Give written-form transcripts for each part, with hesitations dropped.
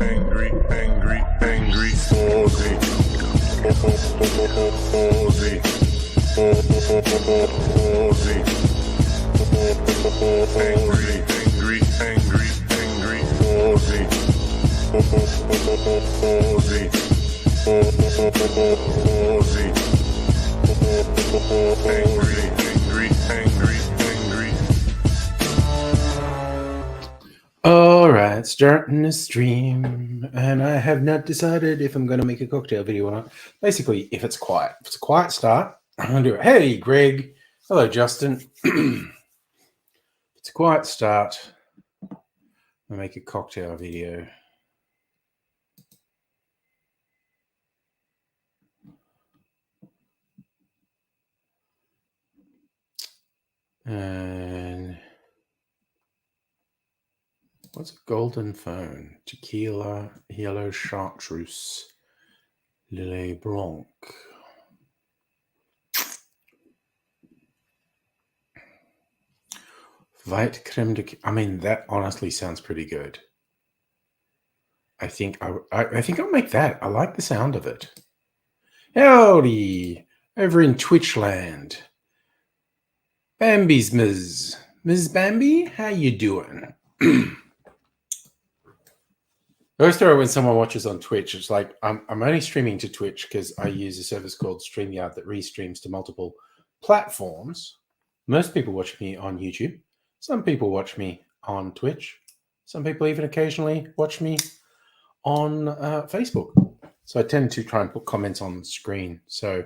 angry, Aussie. Aussie. Aussie. Angry, Aussie. Aussie. Angry. All right, starting the stream, and I have not decided if I'm going to make a cocktail video or not. Basically, if it's quiet start, I'm going to do it. Hey, Greg. Hello, Justin. It's a quiet start. I'll make a cocktail video. And what's a golden phone? Tequila, yellow chartreuse, Lillet Blanc. White creme de... I mean, that honestly sounds pretty good. I think I'll make that. I like the sound of it. Howdy, over in Twitchland. Bambi's Ms. Bambi, how you doing? I always throw when someone watches on Twitch, it's like I'm only streaming to Twitch because I use a service called StreamYard that restreams to multiple platforms. Most people watch me on YouTube. Some people watch me on Twitch. Some people even occasionally watch me on Facebook. So I tend to try and put comments on the screen. So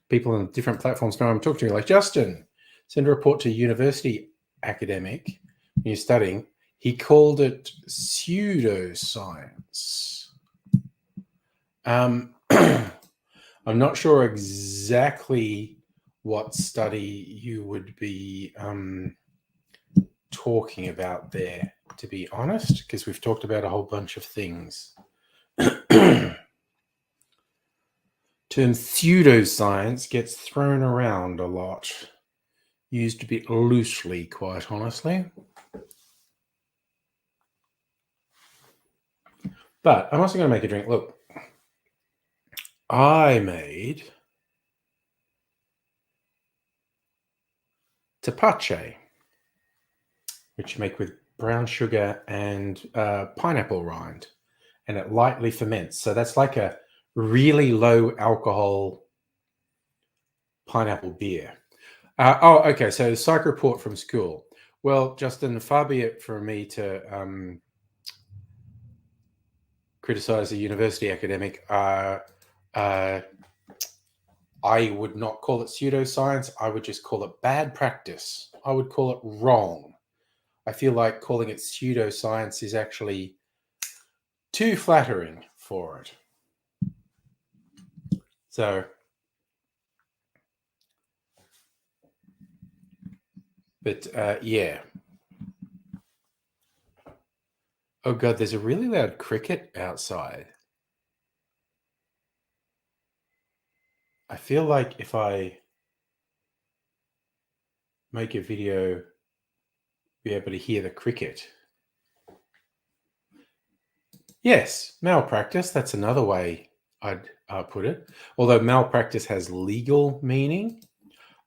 people on different platforms know I'm talking to, like Justin. Send a report to university academic when you're studying. He called it pseudoscience. I'm not sure exactly what study you would be talking about there, to be honest, because we've talked about a whole bunch of things. Term pseudoscience gets thrown around a lot. Used a bit loosely, quite honestly. But I'm also going to make a drink. Look, I made tepache, which you make with brown sugar and pineapple rind, and it lightly ferments. So that's like a really low alcohol pineapple beer. Okay, so the psych report from school. Well, Justin, far be it from me to criticize a university academic. I would not call it pseudoscience. I would just call it bad practice. I would call it wrong. I feel like calling it pseudoscience is actually too flattering for it. So, but yeah. Oh God, there's a really loud cricket outside. I feel like if I make a video, be able to hear the cricket. Yes, malpractice. That's another way I'd put it. Although malpractice has legal meaning.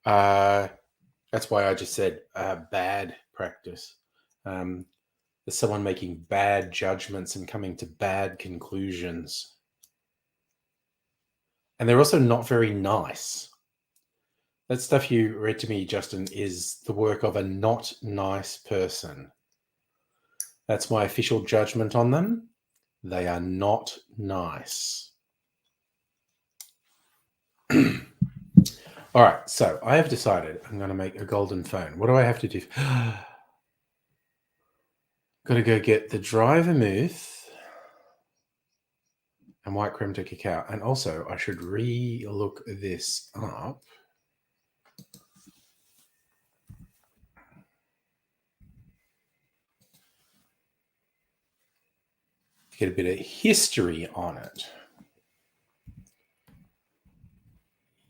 That's why I just said bad practice. There's someone making bad judgments and coming to bad conclusions. And they're also not very nice. That stuff you read to me, Justin, is the work of a not nice person. That's my official judgment on them. They are not nice. All right, so I have decided I'm going to make a golden phone. What do I have to do? Got to go get the dry vermouth and white creme de cacao. And also, I should re-look this up. Get a bit of history on it.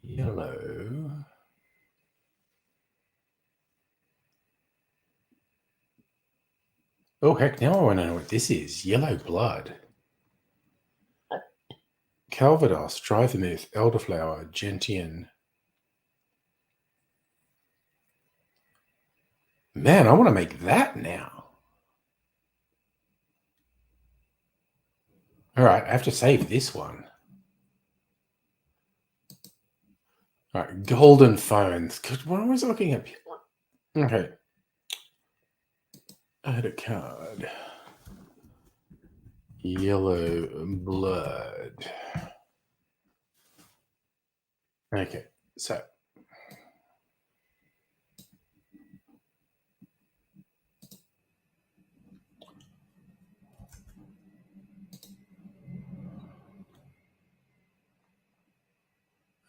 Yellow. Oh, heck, now I want to know what this is. Yellow blood. Calvados, Dry Vermouth, Elderflower, Gentian. Man, I want to make that now. All right, I have to save this one. All right, golden phones. What was I looking at? Okay. Add a card. Yellow blood. Okay, so.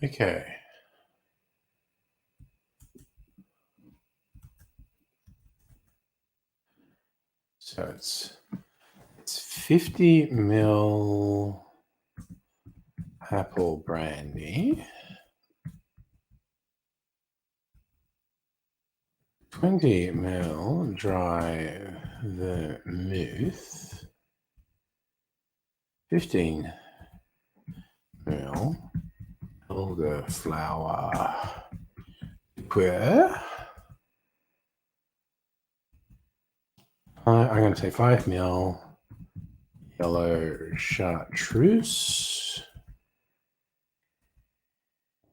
Okay. So it's 50 ml apple brandy, 20 ml dry vermouth, 15 ml elderflower liqueur. I'm going to say 5 ml yellow chartreuse,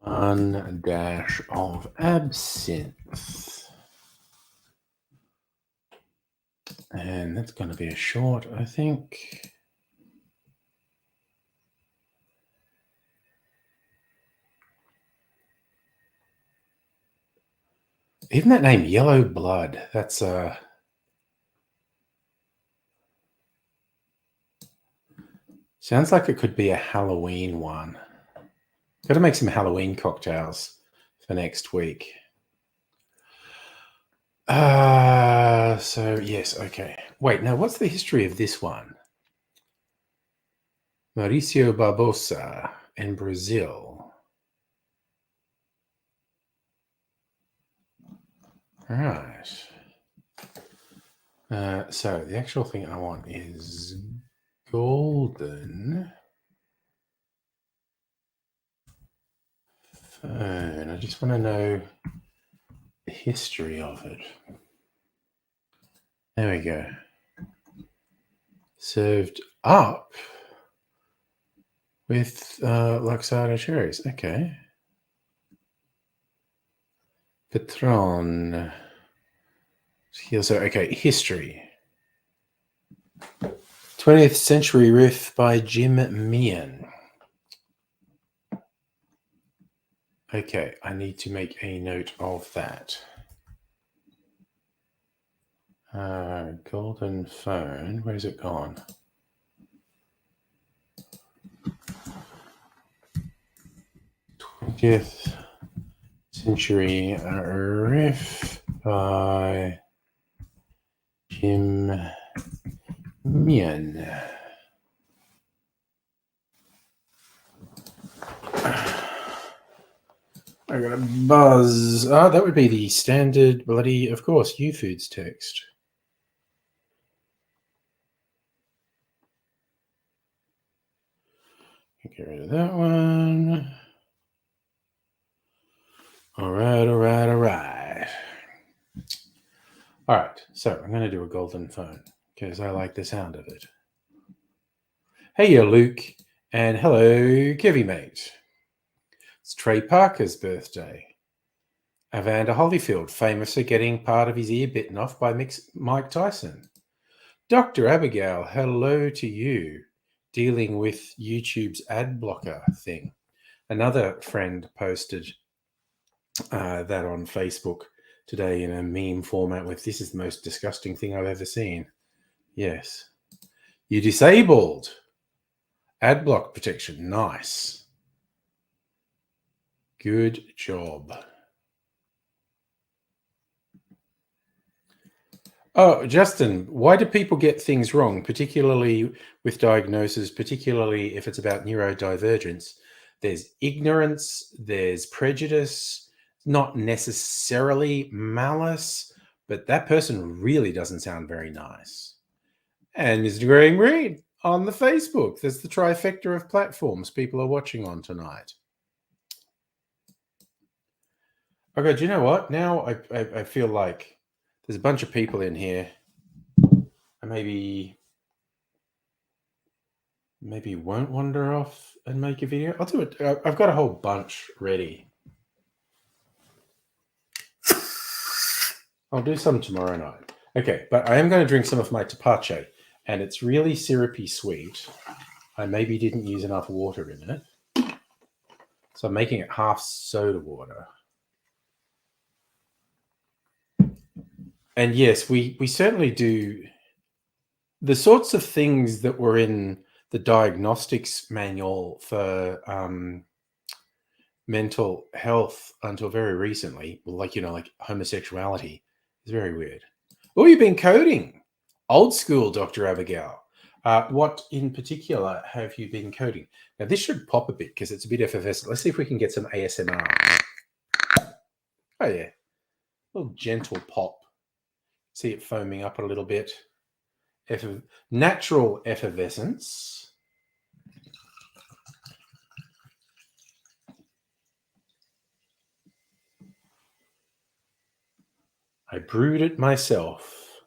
1 dash of absinthe. And that's going to be a short, I think. Even that name, Yellow Blood, that's sounds like it could be a Halloween one. Got to make some Halloween cocktails for next week. So yes, okay. Wait, now what's the history of this one? Mauricio Barbosa in Brazil. All right. So the actual thing I want is golden phone. I just want to know the history of it. There we go. Served up with Luxardo cherries. Okay. Patron. So, okay, history. 20th Century Riff by Jim Meehan. Okay, I need to make a note of that. Golden phone. Where's it gone? th Century Riff by Jim Meehan. I got a buzz. Oh, that would be the standard bloody, of course, YouFoods text. Get rid of that one. All right. All right, so I'm going to do a golden phone because I like the sound of it. Hey, Luke, and hello, Kevy mate. It's Trey Parker's birthday. Evander Holyfield, famous for getting part of his ear bitten off by Mike Tyson. Dr. Abigail, hello to you, dealing with YouTube's ad blocker thing. Another friend posted that on Facebook today in a meme format with, this is the most disgusting thing I've ever seen. Yes. You disabled ad block protection. Nice. Good job. Oh, Justin, why do people get things wrong, particularly with diagnosis, particularly if it's about neurodivergence? There's ignorance, there's prejudice, not necessarily malice, but that person really doesn't sound very nice. And Mr. Graham Green, on the Facebook. There's the trifecta of platforms people are watching on tonight. Okay, do you know what? Now I feel like there's a bunch of people in here. I maybe won't wander off and make a video. I'll do it. I've got a whole bunch ready. I'll do some tomorrow night. Okay, but I am going to drink some of my tepache, and it's really syrupy sweet. I maybe didn't use enough water in it. So I'm making it half soda water. And yes, we certainly do the sorts of things that were in the diagnostics manual for mental health until very recently, like homosexuality, is very weird. Oh, you've been coding. Old school, Dr. Abigail. What in particular have you been coding? Now, this should pop a bit because it's a bit effervescent. Let's see if we can get some ASMR. Oh, yeah. A little gentle pop. See it foaming up a little bit. Natural effervescence. I brewed it myself,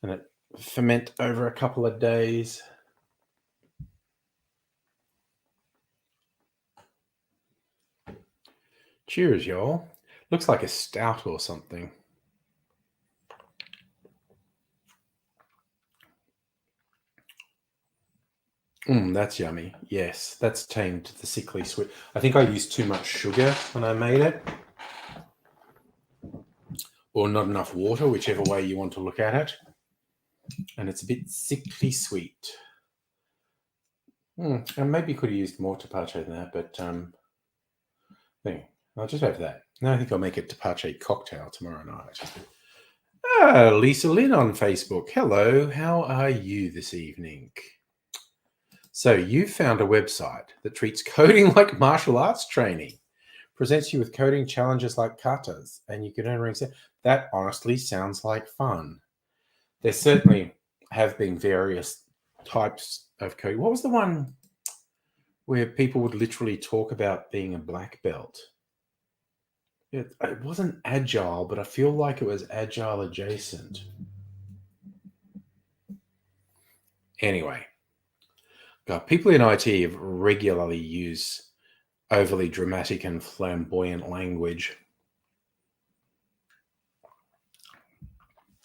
and it ferment over a couple of days. Cheers, y'all. Looks like a stout or something. That's yummy. Yes, that's tamed the sickly sweet. I think I used too much sugar when I made it. Or not enough water, whichever way you want to look at it. And it's a bit sickly sweet. And maybe could have used more tepache than that, but anyway, I'll just have that. Now I think I'll make a tepache cocktail tomorrow night. Lisa Lynn on Facebook. Hello, how are you this evening? So you found a website that treats coding like martial arts training, presents you with coding challenges like katas, and you can earn rings. That honestly sounds like fun. There certainly have been various types of coding. What was the one where people would literally talk about being a black belt? It wasn't agile, but I feel like it was agile adjacent. Anyway, God, people in IT regularly use overly dramatic and flamboyant language.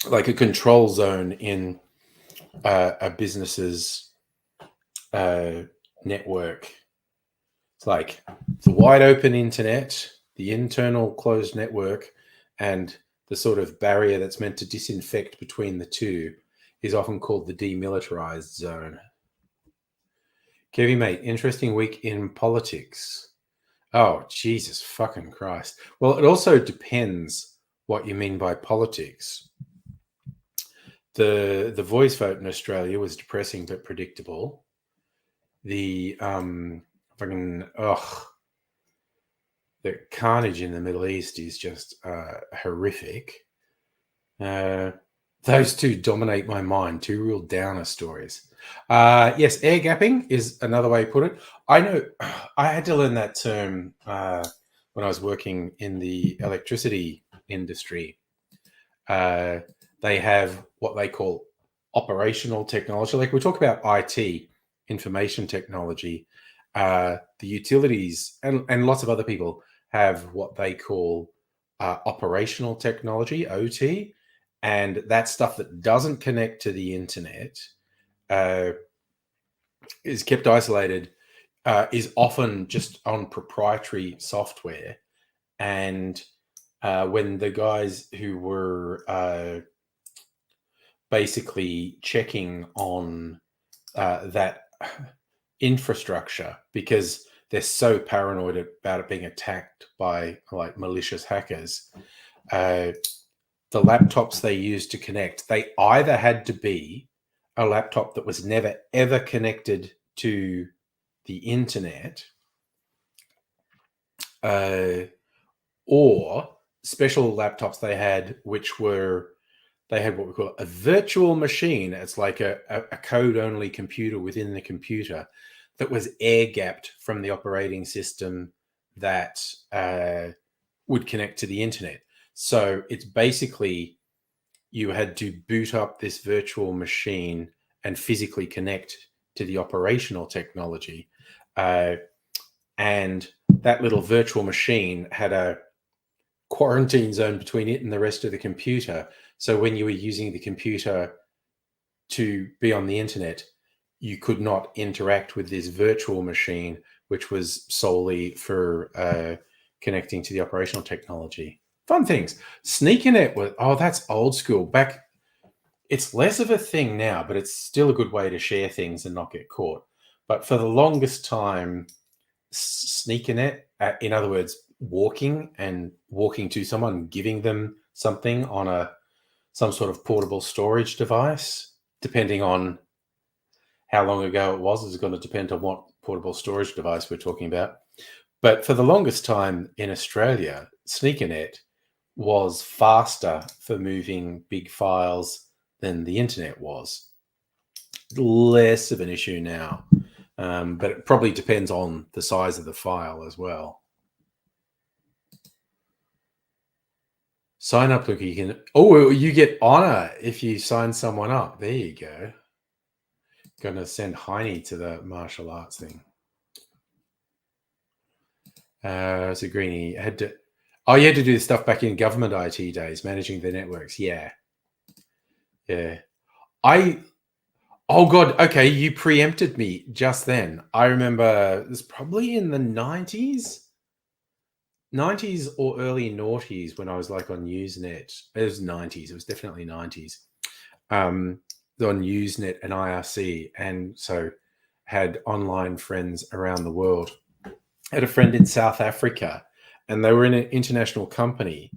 Like a control zone in a business's network. It's like the wide open internet, the internal closed network, and the sort of barrier that's meant to disinfect between the two is often called the demilitarized zone. Kevin, mate, interesting week in politics. Oh, Jesus fucking Christ. Well, it also depends what you mean by politics. The voice vote in Australia was depressing but predictable. The the carnage in the Middle East is just horrific. Those two dominate my mind. Two real downer stories. Yes, air gapping is another way to put it. I know I had to learn that term when I was working in the electricity industry. They have what they call operational technology. Like we talk about IT, information technology. The utilities and lots of other people have what they call operational technology, OT, and that stuff that doesn't connect to the internet is kept isolated, is often just on proprietary software. And when the guys who were basically checking on that infrastructure, because they're so paranoid about it being attacked by like malicious hackers, the laptops they used to connect, they either had to be a laptop that was never ever connected to the internet, or special laptops they had which were they had what we call a virtual machine. It's like a code-only computer within the computer that was air-gapped from the operating system that would connect to the internet. So it's basically you had to boot up this virtual machine and physically connect to the operational technology. And that little virtual machine had a quarantine zone between it and the rest of the computer. So when you were using the computer to be on the internet, you could not interact with this virtual machine, which was solely for connecting to the operational technology. Fun things. Sneakernet was, that's old school. Back, it's less of a thing now, but it's still a good way to share things and not get caught. But for the longest time, Sneakernet, in other words, walking to someone, giving them something on some sort of portable storage device, depending on how long ago it was, is going to depend on what portable storage device we're talking about. But for the longest time in Australia, Sneakernet was faster for moving big files than the internet was. Less of an issue now, but it probably depends on the size of the file as well. Sign up, look, you can. Oh, you get honor if you sign someone up. There you go. Gonna send Heine to the martial arts thing. So Greenie had to. Oh, you had to do this stuff back in government IT days, managing the networks. Yeah. Oh God. Okay, you preempted me just then. I remember it was probably in the 90s or early noughties when I was like on Usenet. It was 90s. It was definitely 90s. On Usenet and IRC, and so had online friends around the world. I had a friend in South Africa, and they were in an international company,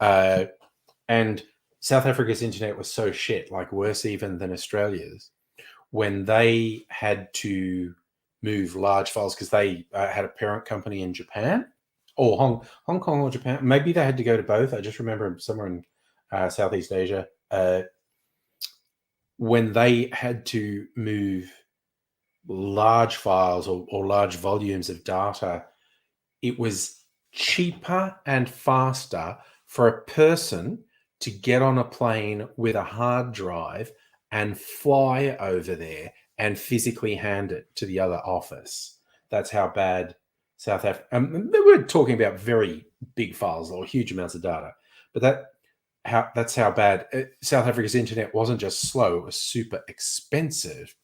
and South Africa's internet was so shit, like worse even than Australia's, when they had to move large files because they had a parent company in Japan or Hong Kong or Japan. Maybe they had to go to both. I just remember somewhere in Southeast Asia. When they had to move large files or large volumes of data, it was cheaper and faster for a person to get on a plane with a hard drive and fly over there and physically hand it to the other office. That's how bad South Africa. They were talking about very big files or huge amounts of data, but that's how bad South Africa's internet wasn't just slow; it was super expensive,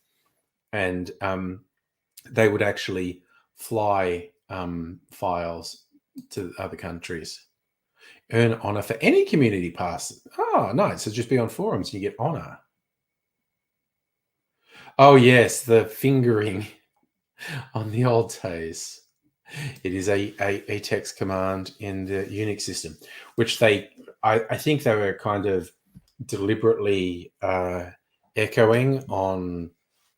and they would actually fly files to other countries. Earn honor for any community pass. Oh, nice. So just be on forums and you get honor. Oh, yes, the fingering on the old days. It is a text command in the Unix system, which I think they were kind of deliberately echoing on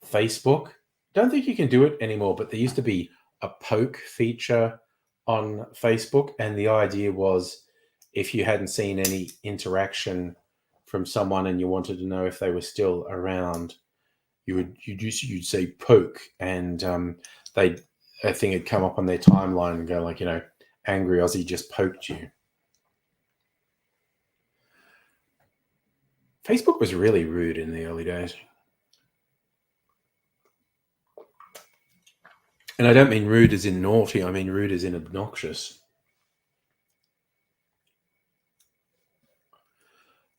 Facebook. Don't think you can do it anymore, but there used to be a poke feature on Facebook, and the idea was if you hadn't seen any interaction from someone and you wanted to know if they were still around, you'd say poke, and a thing had come up on their timeline and go like, angry Aussie just poked you. Facebook was really rude in the early days. And I don't mean rude as in naughty, I mean rude as in obnoxious.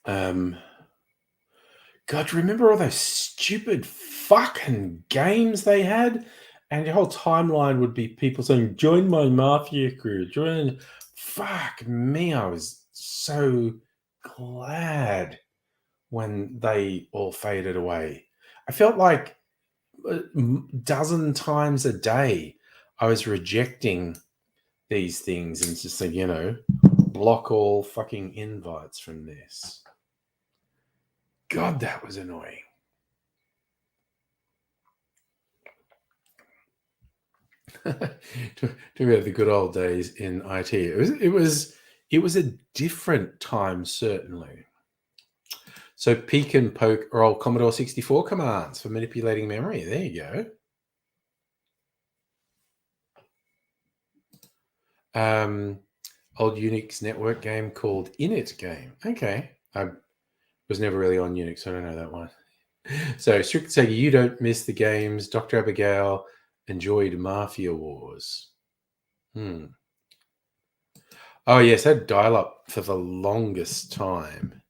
God, remember all those stupid fucking games they had? And your whole timeline would be people saying, join my mafia crew, join. Fuck me, I was so glad when they all faded away. I felt like a dozen times a day I was rejecting these things and just saying, block all fucking invites from this. God, that was annoying. Talk about the good old days in IT. It was a different time, certainly. So peek and poke are all Commodore 64 commands for manipulating memory. There you go. Old Unix network game called Init Game. Okay. I was never really on Unix, so I don't know that one. So Strict Sega, you don't miss the games. Dr. Abigail enjoyed Mafia Wars. Oh yes, I had dial-up for the longest time.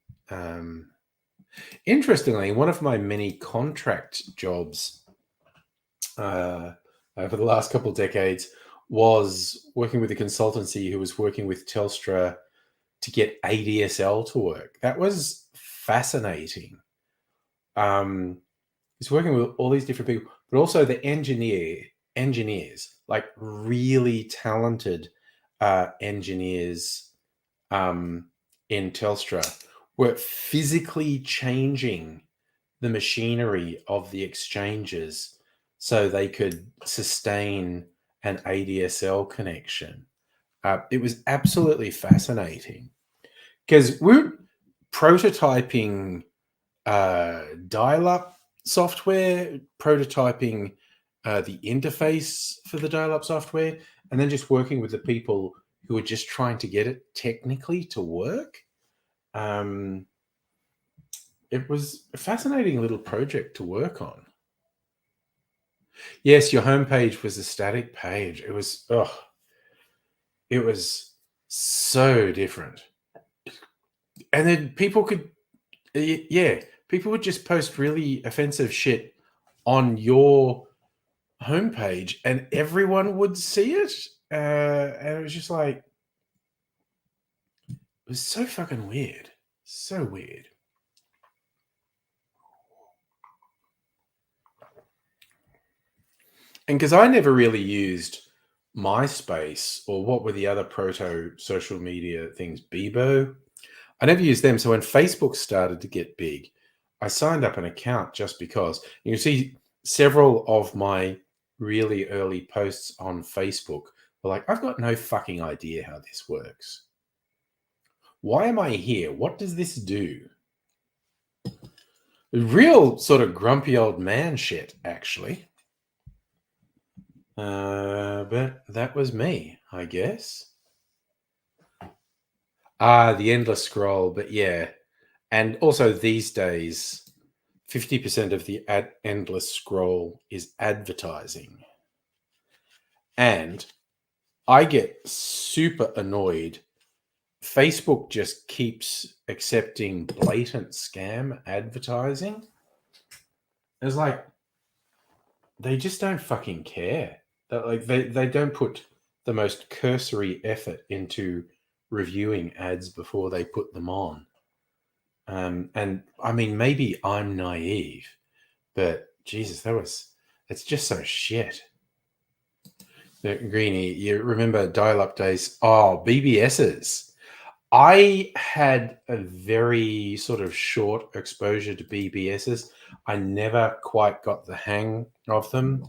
Interestingly, one of my many contract jobs over the last couple of decades was working with a consultancy who was working with Telstra to get ADSL to work. That was fascinating. He's working with all these different people, but also the engineers, like really talented engineers in Telstra, were physically changing the machinery of the exchanges so they could sustain an ADSL connection. It was absolutely fascinating because we're prototyping dial-up software, prototyping the interface for the dial-up software, and then just working with the people who are just trying to get it technically to work. It was a fascinating little project to work on. Yes, your homepage was a static page. It was so different. And then people could, people would just post really offensive shit on your homepage, and everyone would see it. And it was just like, it was so fucking weird. So weird. And because I never really used MySpace or what were the other proto social media things, Bebo. I never used them. So when Facebook started to get big, I signed up an account just because. You can see several of my really early posts on Facebook were like, I've got no fucking idea how this works. Why am I here? What does this do? Real sort of grumpy old man shit, actually. But that was me, I guess. The endless scroll, but yeah. And also these days, 50% of the endless scroll is advertising. And I get super annoyed. Facebook just keeps accepting blatant scam advertising. It's like, they just don't fucking care. They don't put the most cursory effort into reviewing ads before they put them on. And I mean, maybe I'm naive, but Jesus, it's just so shit. Greenie, you remember dial-up days? Oh, BBSs. I had a very sort of short exposure to BBSs. I never quite got the hang of them.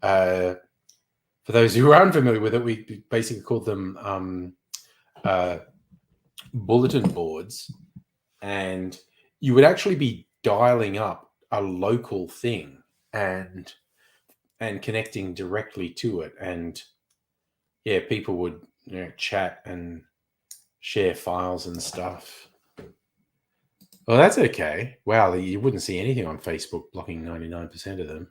For those who are unfamiliar with it, we basically called them bulletin boards, and you would actually be dialing up a local thing and connecting directly to it, and yeah, people would chat and share files and stuff. Well, that's okay. Wow, you wouldn't see anything on Facebook blocking 99% of them.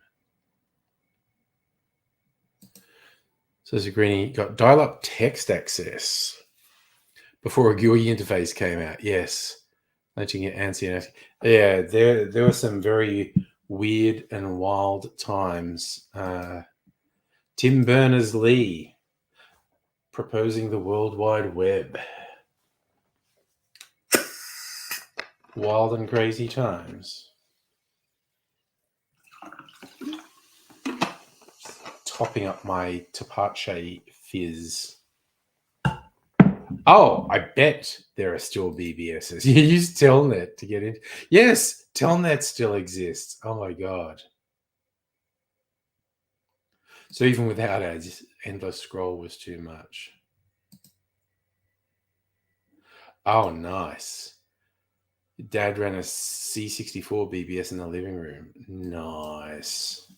So Zagrini got dial-up text access before a GUI interface came out. Yes. Letting it ANSI. Yeah, there were some very weird and wild times. Tim Berners-Lee proposing the World Wide Web. Wild and crazy times. Topping up my Tapache fizz. Oh, I bet there are still BBSs. You use Telnet to get in. Yes, Telnet still exists. Oh my God. So even without ads, endless scroll was too much. Oh, nice. Dad ran a C64 BBS in the living room. Nice.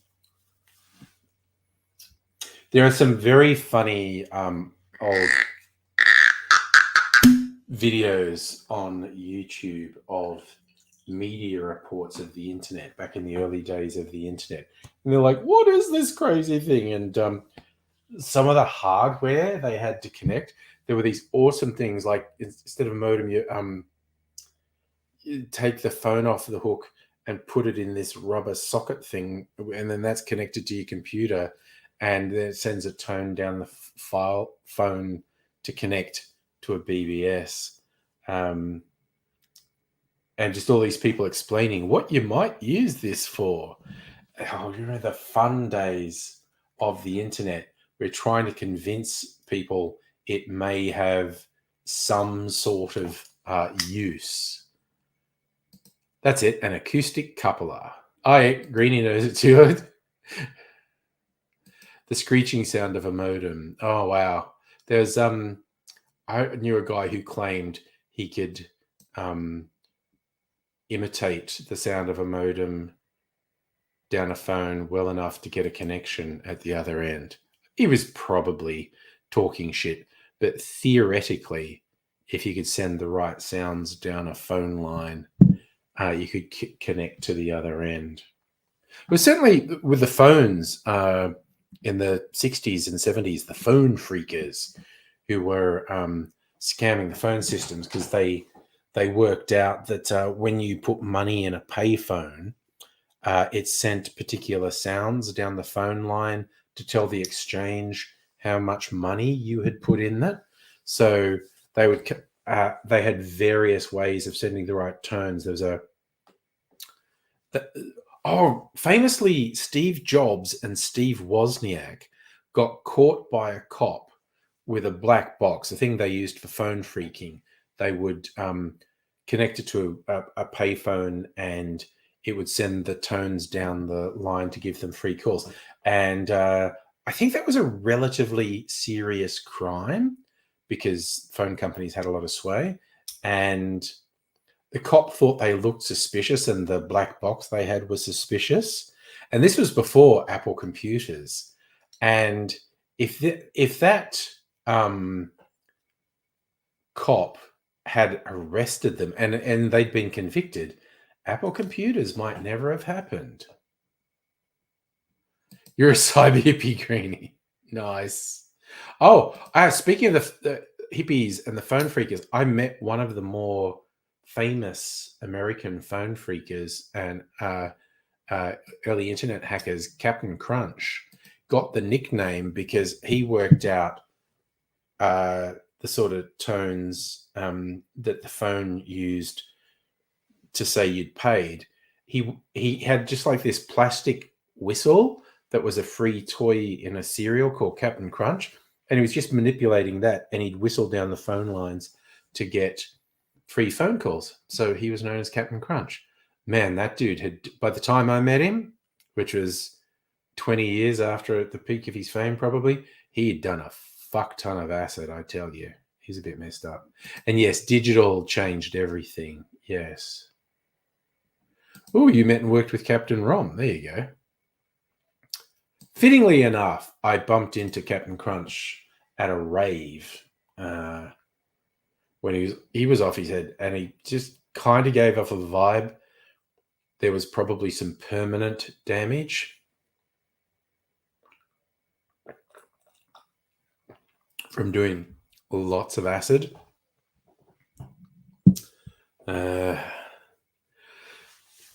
There are some very funny old videos on YouTube of media reports of the internet back in the early days of the internet. And they're like, what is this crazy thing? And some of the hardware they had to connect, there were these awesome things like instead of a modem, you take the phone off the hook and put it in this rubber socket thing, and then that's connected to your computer, and then it sends a tone down the phone to connect to a BBS. And just all these people explaining what you might use this for. Oh, you know, the fun days of the internet. We're trying to convince people it may have some sort of use. That's it, an acoustic coupler. Oh, yeah, Greenie knows it too. The screeching sound of a modem. Oh, wow. There's I knew a guy who claimed he could imitate the sound of a modem down a phone well enough to get a connection at the other end. He was probably talking shit, but theoretically, if you could send the right sounds down a phone line, you could connect to the other end. But certainly with the phones in the 60s and 70s, the phone freakers who were scamming the phone systems because they worked out that when you put money in a payphone, it sent particular sounds down the phone line to tell the exchange how much money you had put in that. So they would they had various ways of sending the right tones. There's famously, Steve Jobs and Steve Wozniak got caught by a cop with a black box, a thing they used for phone phreaking. They would connect it to a payphone, and it would send the tones down the line to give them free calls. And I think that was a relatively serious crime because phone companies had a lot of sway. And the cop thought they looked suspicious and the black box they had was suspicious. And this was before Apple computers. And if that cop had arrested them and they'd been convicted, Apple computers might never have happened. You're a cyber hippie, Greenie. Nice. Oh, speaking of the hippies and the phone freakers, I met one of the more famous American phone freakers and early internet hackers, Captain Crunch. Got the nickname because he worked out the sort of tones that the phone used to say you'd paid. He had just like this plastic whistle that was a free toy in a cereal called Captain Crunch, and he was just manipulating that, and he'd whistle down the phone lines to get free phone calls. So he was known as Captain Crunch. Man, that dude had, by the time I met him, which was 20 years after at the peak of his fame probably, he had done a fuck ton of acid, I tell you. He's a bit messed up. And yes, digital changed everything. Yes. Oh, you met and worked with Captain Rom. There you go. Fittingly enough, I bumped into Captain Crunch at a rave when he was off his head, and he just kind of gave off a vibe. There was probably some permanent damage from doing lots of acid.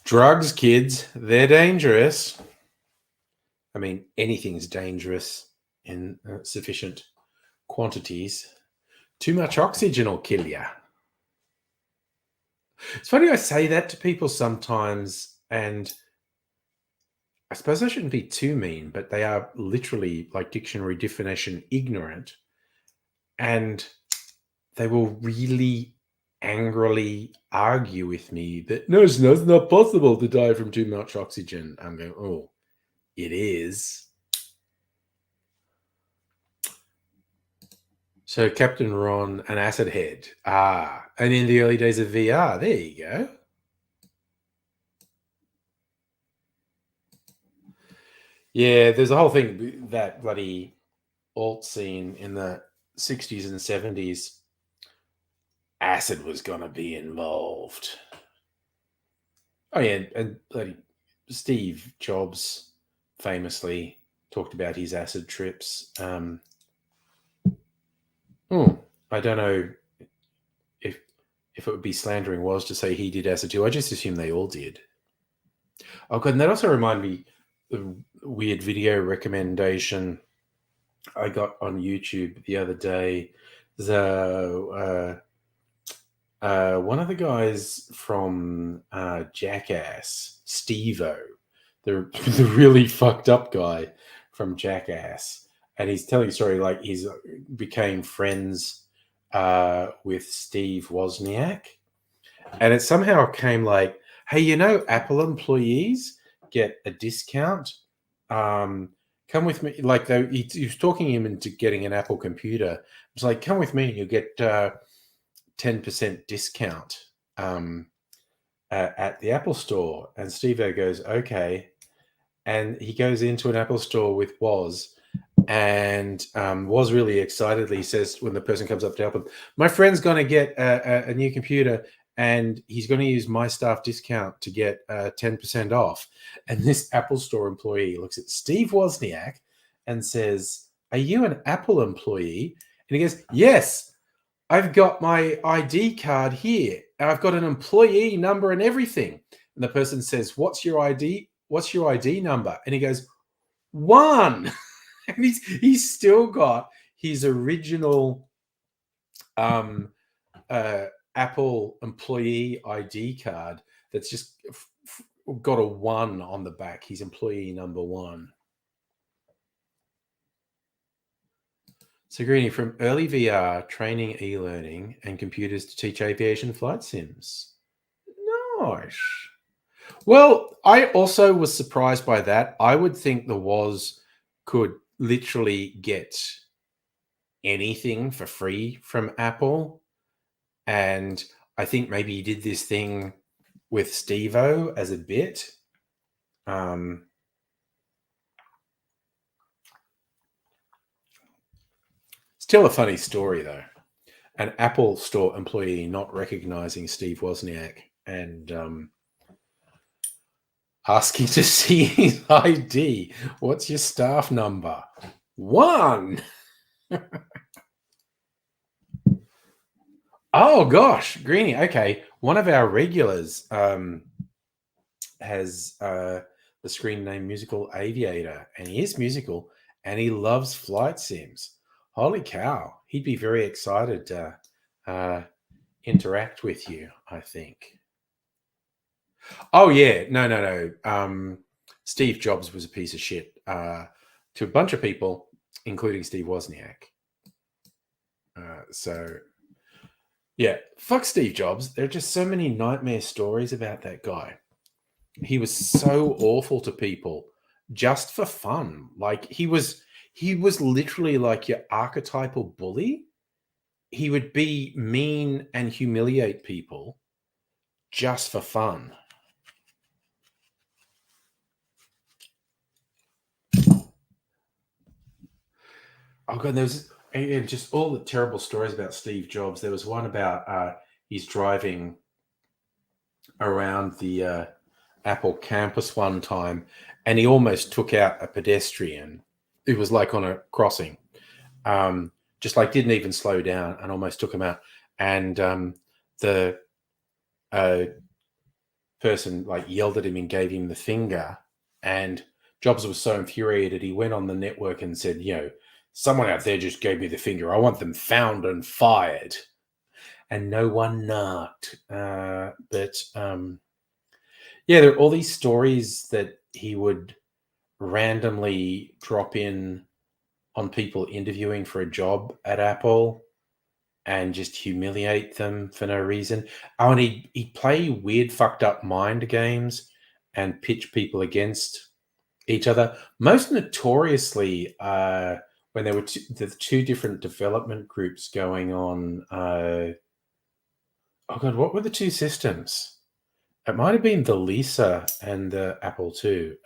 Drugs, kids, they're dangerous. I mean, anything's dangerous in sufficient quantities. Too much oxygen will kill you. It's funny I say that to people sometimes, and I suppose I shouldn't be too mean, but they are literally, like dictionary definition, ignorant. And they will really angrily argue with me that, no, it's not possible to die from too much oxygen. I'm going, oh, it is. So Captain Ron, an acid head. Ah, and in the early days of VR, there you go. Yeah, there's a whole thing that bloody alt scene in the 60s and 70s. Acid was gonna be involved. Oh yeah, and bloody Steve Jobs famously talked about his acid trips. I don't know if it would be slandering was to say he did acid too. I just assume they all did. Oh god, and that also reminded me of a weird video recommendation I got on YouTube the other day. The one of the guys from Jackass, Steve-O, the the really fucked up guy from Jackass, and he's telling a story like he's became friends with Steve Wozniak, and it somehow came like, hey, you know, Apple employees get a discount. Come with me. Like he was talking him into getting an Apple computer. It's like, come with me, and you'll get 10% discount at the Apple store. And Steve-O goes, okay. And he goes into an Apple store with Woz, and Woz really excitedly says, when the person comes up to help him, my friend's going to get a new computer, and he's going to use my staff discount to get 10% off. And this Apple store employee looks at Steve Wozniak and says, are you an Apple employee? And he goes, yes, I've got my ID card here. I've got an employee number and everything. And the person says, what's your ID? What's your ID number? And he goes, 1. And he's still got his original Apple employee ID card that's just got a 1 on the back. He's employee number 1. So, Greeny, from early VR, training, e-learning, and computers to teach aviation flight sims. Nice. Well, I also was surprised by that. I would think the Woz could literally get anything for free from Apple. And I think maybe he did this thing with Steve-O as a bit. Still a funny story, though. An Apple store employee not recognizing Steve Wozniak and asking to see his ID. What's your staff number? 1. Oh, gosh, Greeny. Okay. One of our regulars has the screen name Musical Aviator, and he is musical, and he loves flight sims. Holy cow. He'd be very excited to interact with you, I think. Oh, yeah. No. Steve Jobs was a piece of shit to a bunch of people, including Steve Wozniak. So, yeah, fuck Steve Jobs. There are just so many nightmare stories about that guy. He was so awful to people just for fun. Like he was literally like your archetypal bully. He would be mean and humiliate people just for fun. Oh god, there was and just all the terrible stories about Steve Jobs. There was one about he's driving around the Apple campus one time, and he almost took out a pedestrian. It was like on a crossing, just like didn't even slow down and almost took him out. And the person like yelled at him and gave him the finger. And Jobs was so infuriated, he went on the network and said, you know, someone out there just gave me the finger. I want them found and fired. And no one knocked. But yeah, there are all these stories that he would randomly drop in on people interviewing for a job at Apple and just humiliate them for no reason. Oh, and he'd play weird, fucked up mind games and pitch people against each other. Most notoriously, when there were the two different development groups going on. Oh God, what were the two systems? It might have been the Lisa and the Apple II.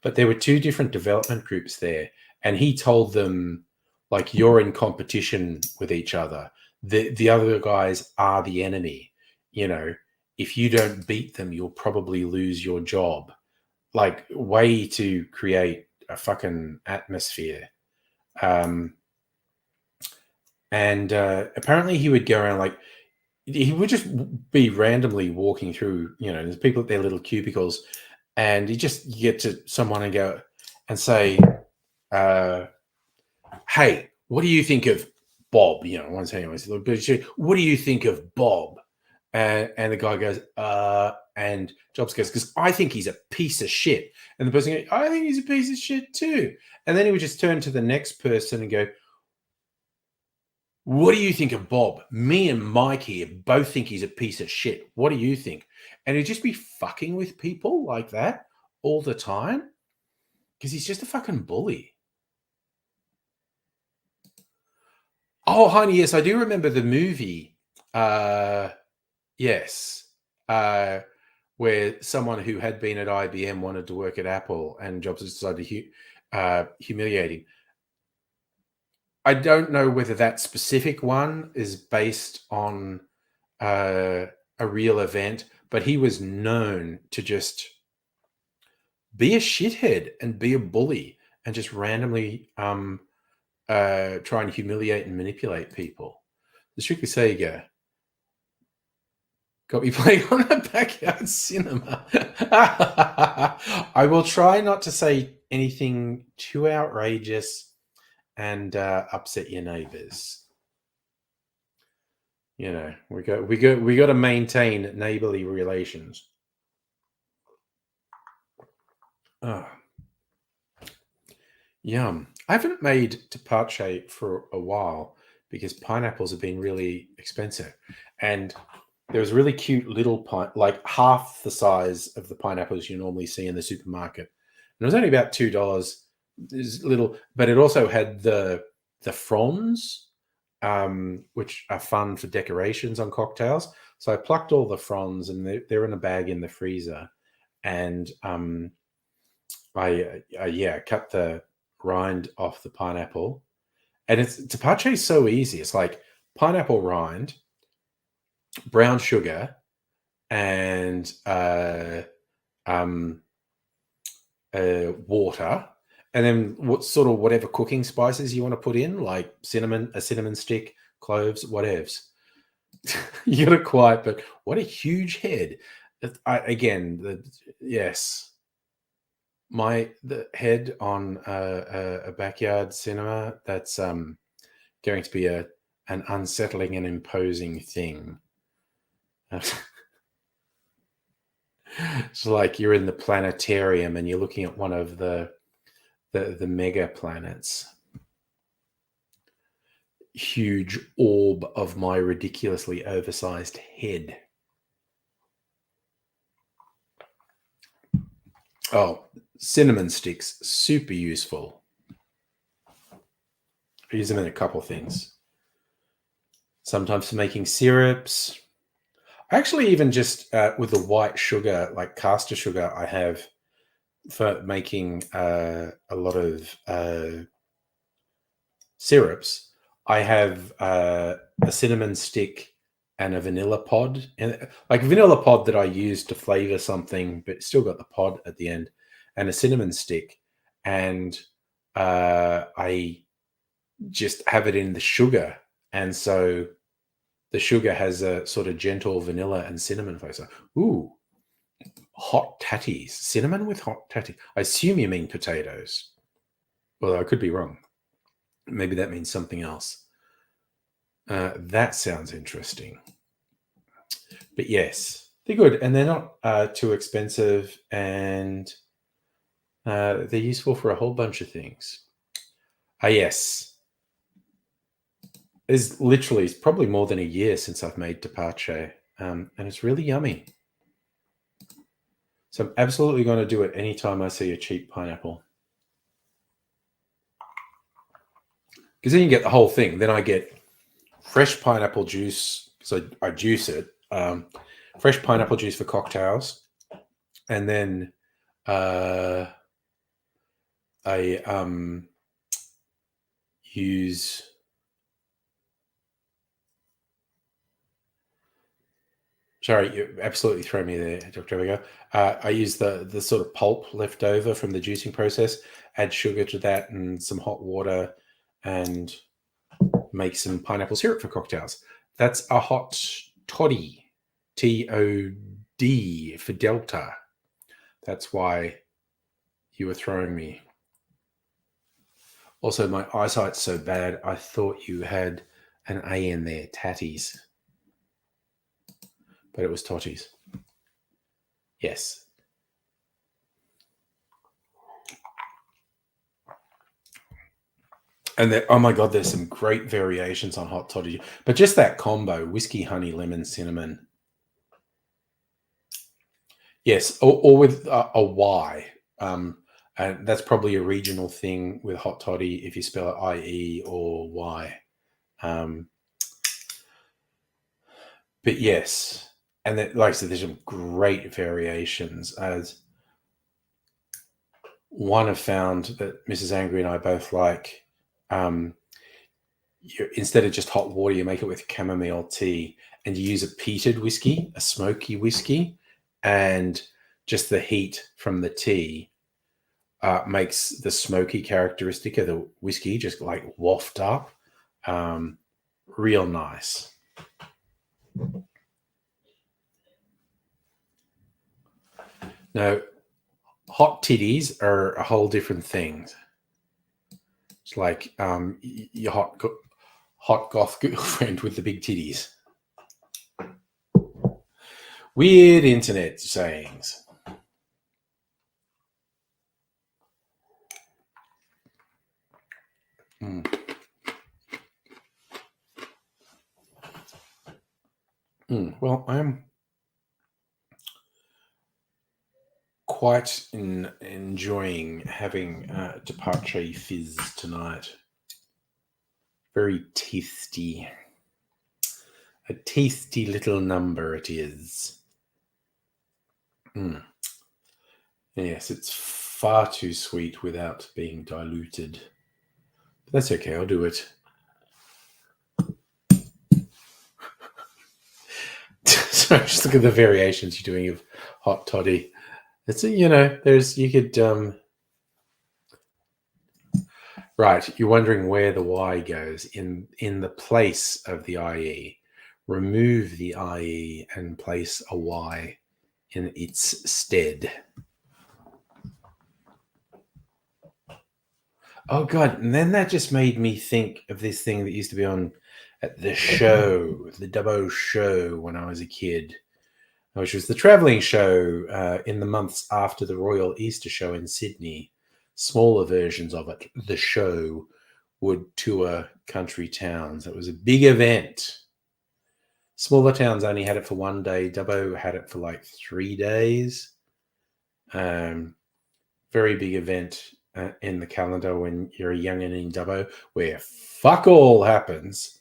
But there were two different development groups there. And he told them, like, you're in competition with each other. The other guys are the enemy. You know, if you don't beat them, you'll probably lose your job. Like, way to create a fucking atmosphere. And apparently he would go around, like, he would just be randomly walking through, you know, there's people at their little cubicles, and you get to someone and go and say, hey, what do you think of Bob? You know, once anyways, what do you think of Bob? And the guy goes, and Jobs goes, because I think he's a piece of shit. And the person goes, I think he's a piece of shit too. And then he would just turn to the next person and go, what do you think of Bob? Me and Mike here both think he's a piece of shit. What do you think? And he'd just be fucking with people like that all the time because he's just a fucking bully. Oh, honey, yes, I do remember the movie. Yes. Where someone who had been at IBM wanted to work at Apple and Jobs decided to humiliate him. I don't know whether that specific one is based on a real event, but he was known to just be a shithead and be a bully and just randomly try and humiliate and manipulate people. The Strictly Sega got me playing on a backyard cinema. I will try not to say anything too outrageous and upset your neighbors. You know, we got to maintain neighborly relations. Oh. Yum. I haven't made tepache for a while because pineapples have been really expensive. And there was a really cute little like half the size of the pineapples you normally see in the supermarket. And it was only about $2. Is little, but it also had the fronds, which are fun for decorations on cocktails. So I plucked all the fronds, and they're in a bag in the freezer. And I cut the rind off the pineapple. And tepache is so easy. It's like pineapple rind, brown sugar, and water. And then whatever cooking spices you want to put in, like a cinnamon stick, cloves, whatevs. You got it quiet, but what a huge head. Yes. The head on a backyard cinema, that's going to be an unsettling and imposing thing. It's like you're in the planetarium and you're looking at one of the mega planets. Huge orb of my ridiculously oversized head. Oh, cinnamon sticks, super useful. I use them in a couple things. Sometimes for making syrups. Actually, even just with the white sugar, like caster sugar, I have for making a lot of syrups. I have a cinnamon stick and a vanilla pod, and like vanilla pod that I use to flavor something, but still got the pod at the end, and a cinnamon stick, and I just have it in the sugar, and so the sugar has a sort of gentle vanilla and cinnamon flavor. Ooh, hot tatties, cinnamon with hot tatties. I assume you mean potatoes, although I could be wrong. Maybe that means something else. That sounds interesting. But yes, they're good, and they're not too expensive, and they're useful for a whole bunch of things. Yes. It's probably more than a year since I've made tepache, and it's really yummy. So I'm absolutely going to do it anytime I see a cheap pineapple. because then you get the whole thing. Then I get fresh pineapple juice, so I juice it. Fresh pineapple juice for cocktails, and then I use. Sorry, you absolutely throw me there, Dr. Vega. I use the sort of pulp left over from the juicing process, add sugar to that and some hot water, and make some pineapple syrup for cocktails. That's a hot toddy, TOD for Delta. That's why you were throwing me. Also, my eyesight's so bad, I thought you had an A in there, tatties. But it was totties. Yes. And oh my God, there's some great variations on hot toddy. But just that combo, whiskey, honey, lemon, cinnamon. Yes, or with a Y. And that's probably a regional thing with hot toddy if you spell it IE or Y. But yes, and then, like I said, there's some great variations. As one have found that Mrs. Angry and I both like, instead of just hot water, you make it with chamomile tea, and you use a peated whiskey, a smoky whiskey, and just the heat from the tea makes the smoky characteristic of the whiskey just like waft up. Real nice. Now, hot titties are a whole different thing. It's like your hot goth girlfriend with the big titties. Weird internet sayings. Well, I'm quite enjoying having Departure Fizz tonight. Very tasty. A tasty little number it is. Yes, it's far too sweet without being diluted. But that's okay, I'll do it. So just look at the variations you're doing of hot toddy. It's you could right. You're wondering where the Y goes in the place of the IE. Remove the IE and place a Y in its stead. Oh God! And then that just made me think of this thing that used to be on at the show, the Dubbo show, when I was a kid, which was the travelling show in the months after the Royal Easter Show in Sydney. Smaller versions of it, the show, would tour country towns. It was a big event. Smaller towns only had it for one day. Dubbo had it for like 3 days. Very big event in the calendar when you're a youngin' in Dubbo, where fuck all happens.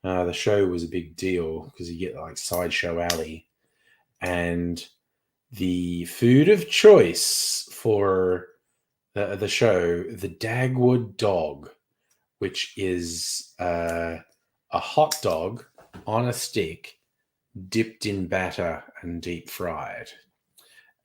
The show was a big deal because you get like Sideshow Alley. And the food of choice for the show, the Dagwood dog, which is a hot dog on a stick dipped in batter and deep fried.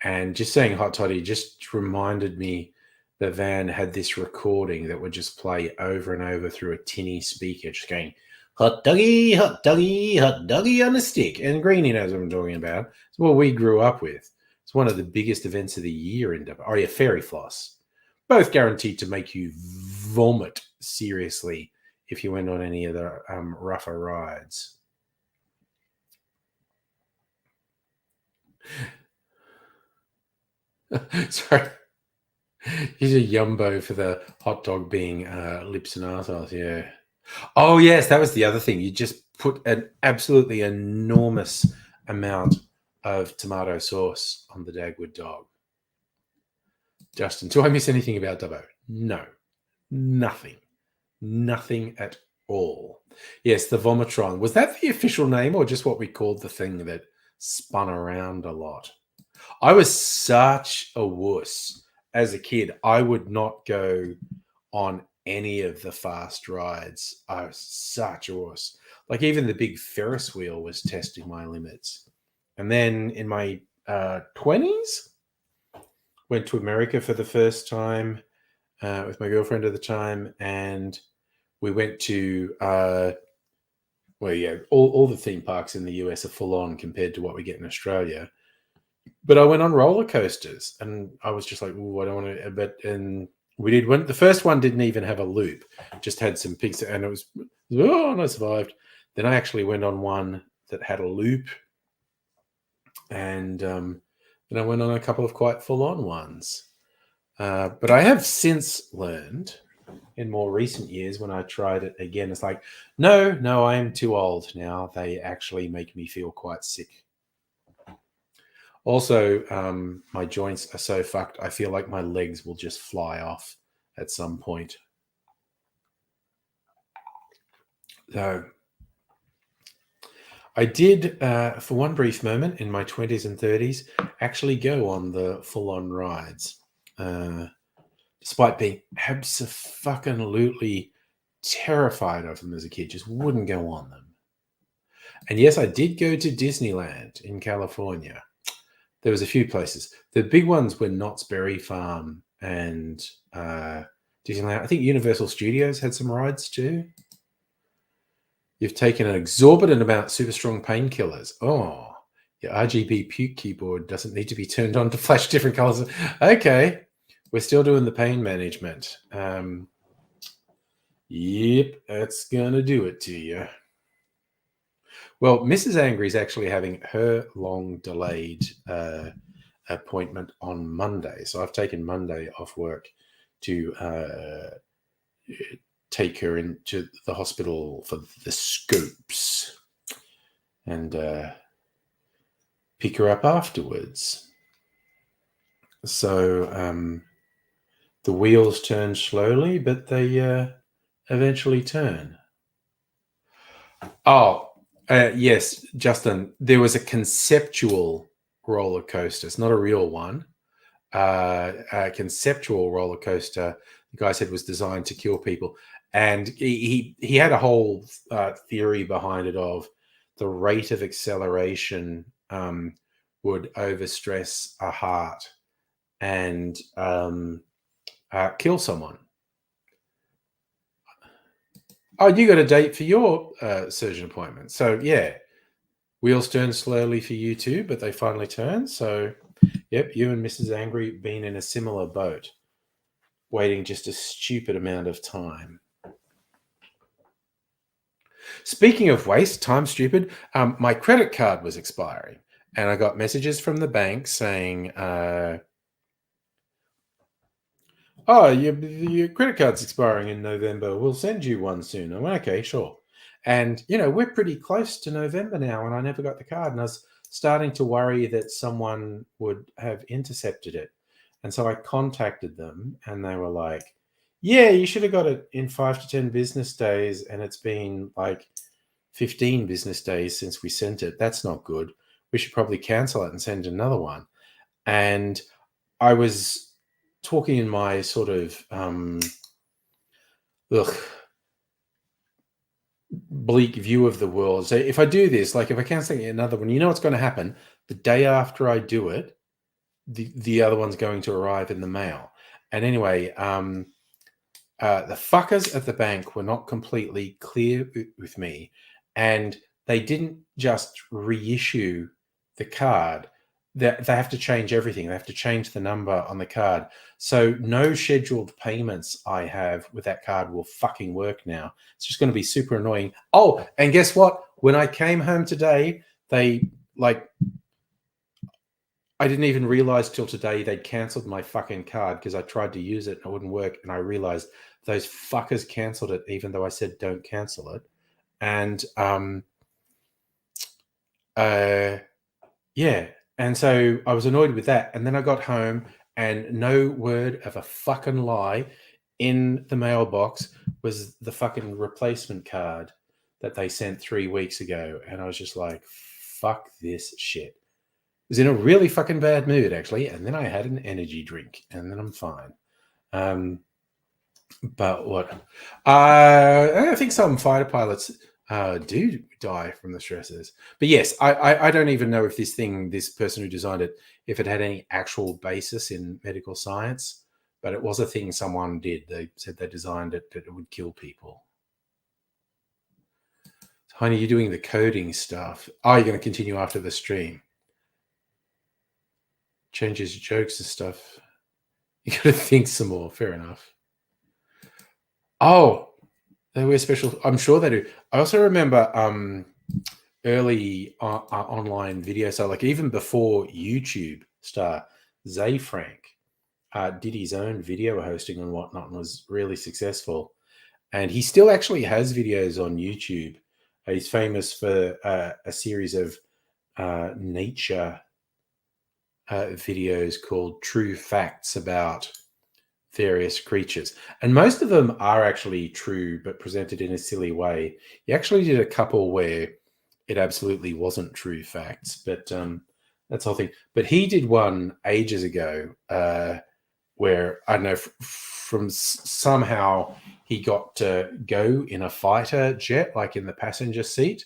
And just saying hot toddy just reminded me that Van had this recording that would just play over and over through a tinny speaker, just going, hot doggy, hot doggy, hot doggy on a stick. And Greenie knows what I'm talking about. It's what we grew up with. It's one of the biggest events of the year in Dubbo. Oh, yeah, Fairy Floss. Both guaranteed to make you vomit seriously if you went on any of the rougher rides. Sorry. He's a yumbo for the hot dog being lips and arseholes, yeah. Oh, yes, that was the other thing. You just put an absolutely enormous amount of tomato sauce on the Dagwood dog. Justin, do I miss anything about Dubbo? No, nothing. Nothing at all. Yes, the Vomitron. Was that the official name or just what we called the thing that spun around a lot? I was such a wuss as a kid. I would not go on any of the fast rides. I was such a wuss. Like even the big Ferris wheel was testing my limits. And then in my 20s, went to America for the first time with my girlfriend at the time, and we went to all the theme parks in the US are full on compared to what we get in Australia. But I went on roller coasters, and I was just like, "Oh, I don't want to." But and we did one. The first one didn't even have a loop; just had some peaks, and it was and I survived. Then I actually went on one that had a loop, and then I went on a couple of quite full on ones. But I have since learned in more recent years when I tried it again, it's like, no, I am too old now. They actually make me feel quite sick. Also, my joints are so fucked. I feel like my legs will just fly off at some point. So I did, for one brief moment in my 20s and 30s, actually go on the full-on rides. Despite being absolutely terrified of them as a kid, just wouldn't go on them. And yes, I did go to Disneyland in California. There was a few places. The big ones were Knott's Berry Farm and Disneyland. I think Universal Studios had some rides too. You've taken an exorbitant amount of super strong painkillers. Oh, your RGB puke keyboard doesn't need to be turned on to flash different colors. Okay. We're still doing the pain management. Yep, that's going to do it to you. Well, Mrs. Angry is actually having her long delayed appointment on Monday. So I've taken Monday off work to take her into the hospital for the scopes and pick her up afterwards. So the wheels turn slowly, but they eventually turn. Oh, yes, Justin, there was a conceptual roller coaster. It's not a real one. A conceptual roller coaster, the guy said, was designed to kill people. And he had a whole theory behind it of the rate of acceleration would overstress a heart and kill someone. Oh, you got a date for your surgeon appointment. So, yeah, wheels turn slowly for you too, but they finally turn. So, yep, you and Mrs. Angry been in a similar boat, waiting just a stupid amount of time. Speaking of waste, time stupid, my credit card was expiring, and I got messages from the bank saying, oh, your credit card's expiring in November. We'll send you one soon. I went, okay, sure. And, we're pretty close to November now, and I never got the card. And I was starting to worry that someone would have intercepted it. And so I contacted them, and they were like, yeah, you should have got it in 5 to 10 business days. And it's been like 15 business days since we sent it. That's not good. We should probably cancel it and send another one. And I was talking in my sort of bleak view of the world. So if I do this, like if I cancel another one, what's going to happen? The day after I do it, the other one's going to arrive in the mail. And anyway, the fuckers at the bank were not completely clear with me, and they didn't just reissue the card. They have to change everything. They have to change the number on the card. So no scheduled payments I have with that card will fucking work now. It's just going to be super annoying. Oh, and guess what? When I came home today, I didn't even realize till today they'd canceled my fucking card because I tried to use it and it wouldn't work. And I realized those fuckers canceled it even though I said don't cancel it. And yeah. And so I was annoyed with that. And then I got home and no word of a fucking lie in the mailbox was the fucking replacement card that they sent 3 weeks ago. And I was just like, fuck this shit. I was in a really fucking bad mood, actually. And then I had an energy drink, and then I'm fine. But what? I think some fighter pilots do die from the stresses. But yes, I don't even know if this person who designed it, if it had any actual basis in medical science. But it was a thing someone did. They said they designed it that it would kill people. Honey, you're doing the coding stuff. Oh, you're going to continue after the stream. Changes your jokes and stuff. You got to think some more. Fair enough. Oh, they were special. I'm sure they do. I also remember early online video. So like even before YouTube star Zay Frank did his own video hosting and whatnot and was really successful. And he still actually has videos on YouTube. He's famous for a series of nature videos called True Facts about various creatures. And most of them are actually true, but presented in a silly way. He actually did a couple where it absolutely wasn't true facts, but that's the whole thing. But he did one ages ago where, I don't know, from somehow he got to go in a fighter jet, like in the passenger seat,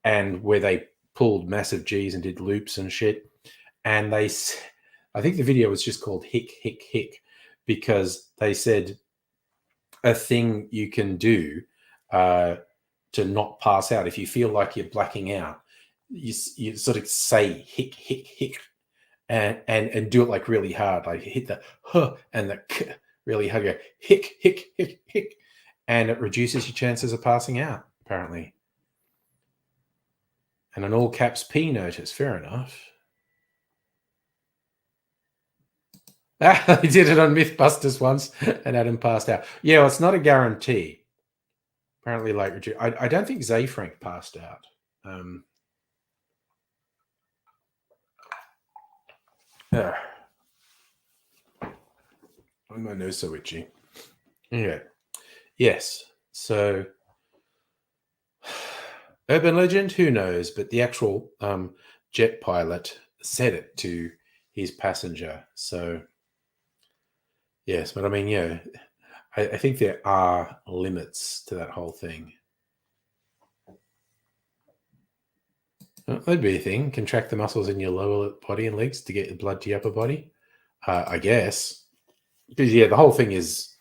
and where they pulled massive G's and did loops and shit. And I think the video was just called Hick, Hick, Hick, because they said a thing you can do to not pass out. If you feel like you're blacking out, you sort of say hick, hick, hick, and do it like really hard. Like hit the huh and the k really hard. Go hick, hick, hick, hick. And it reduces your chances of passing out, apparently. And an all caps P notice. Fair enough. He did it on Mythbusters once, and Adam passed out. Yeah, well, it's not a guarantee. Apparently, like I don't think Zay Frank passed out. My nose so itchy. Yeah. Yes. So, urban legend, who knows? But the actual jet pilot said it to his passenger. So, yes. But I mean, yeah, I think there are limits to that whole thing. That'd be a thing. Contract the muscles in your lower body and legs to get the blood to your upper body. I guess. Because, yeah, the whole thing is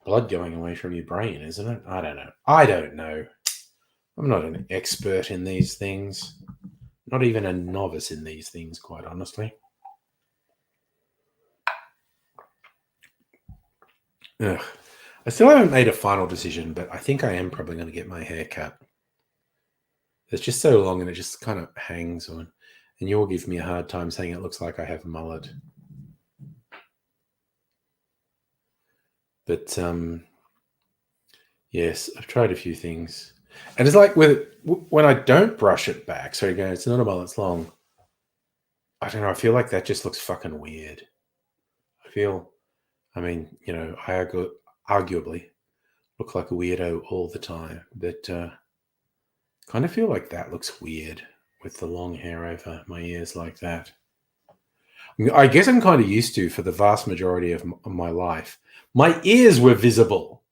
blood going away from your brain, isn't it? I don't know. I'm not an expert in these things. Not even a novice in these things, quite honestly. Ugh. I still haven't made a final decision, but I think I am probably going to get my hair cut. It's just so long and it just kind of hangs on. And you'll give me a hard time saying it looks like I have a mullet. But yes, I've tried a few things. And it's like when I don't brush it back, so again, it's not a mullet, it's long. I don't know, I feel like that just looks fucking weird. I mean, you know, I arguably look like a weirdo all the time, but kind of feel like that looks weird with the long hair over my ears like that. I guess I'm kind of used to, for the vast majority of my life, my ears were visible.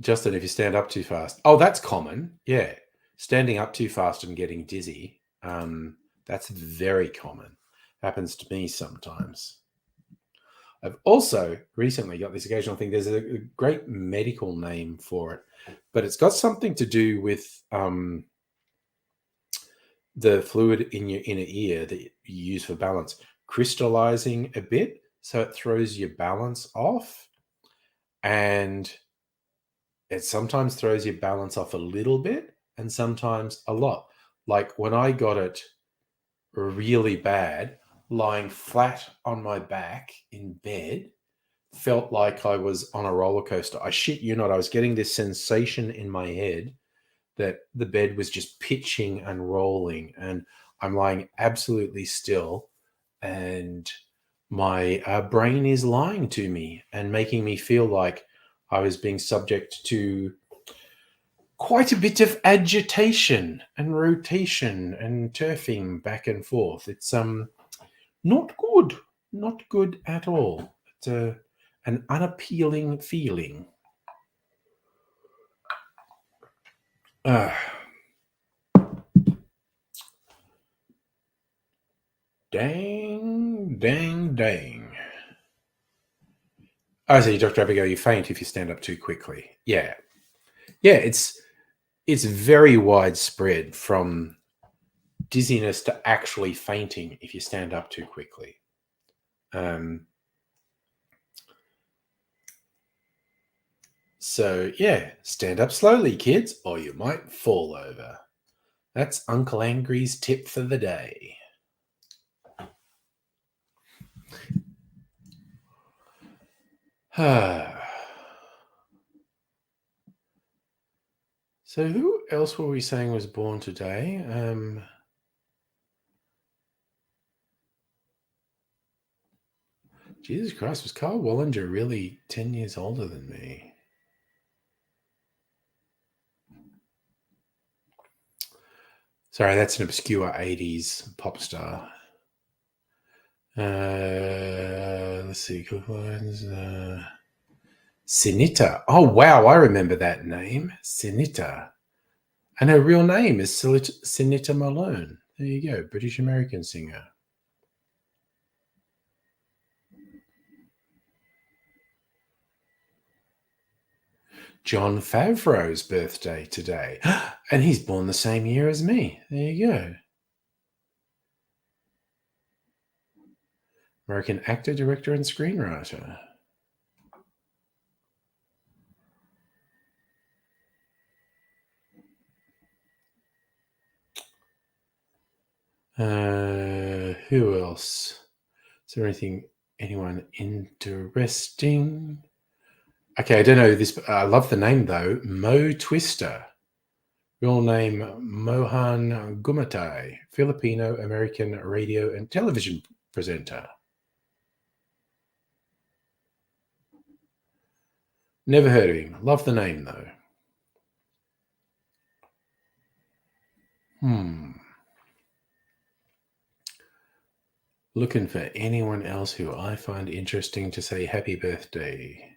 Justin, if you stand up too fast. Oh, that's common. Yeah. Standing up too fast and getting dizzy. That's very common. Happens to me sometimes. I've also recently got this occasional thing. There's a great medical name for it, but it's got something to do with the fluid in your inner ear that you use for balance crystallizing a bit, so it throws your balance off, and it sometimes throws your balance off a little bit and sometimes a lot. Like when I got it really bad, lying flat on my back in bed felt like I was on a roller coaster. I shit you not, I was getting this sensation in my head that the bed was just pitching and rolling, and I'm lying absolutely still, and my brain is lying to me and making me feel like I was being subject to quite a bit of agitation and rotation and turfing back and forth. It's not good at all. It's an unappealing feeling. Dang. I see, Dr. Abigail, you faint if you stand up too quickly. Yeah, it's very widespread, from dizziness to actually fainting if you stand up too quickly. So yeah, stand up slowly, kids, or you might fall over. That's Uncle Angry's tip for the day. So who else were we saying was born today? Jesus Christ, was Carl Wallinger really 10 years older than me? Sorry, that's an obscure 80s pop star. Let's see. Sinita. Oh, wow. I remember that name. Sinita. And her real name is Sinita Malone. There you go. British-American singer. Jon Favreau's birthday today. And he's born the same year as me. There you go. American actor, director, and screenwriter. Who else? Is there anyone interesting? Okay, I don't know this. I love the name though. Mo Twister. Real name Mohan Gumatai, Filipino-American radio and television presenter. Never heard of him. Love the name though. Looking for anyone else who I find interesting to say happy birthday.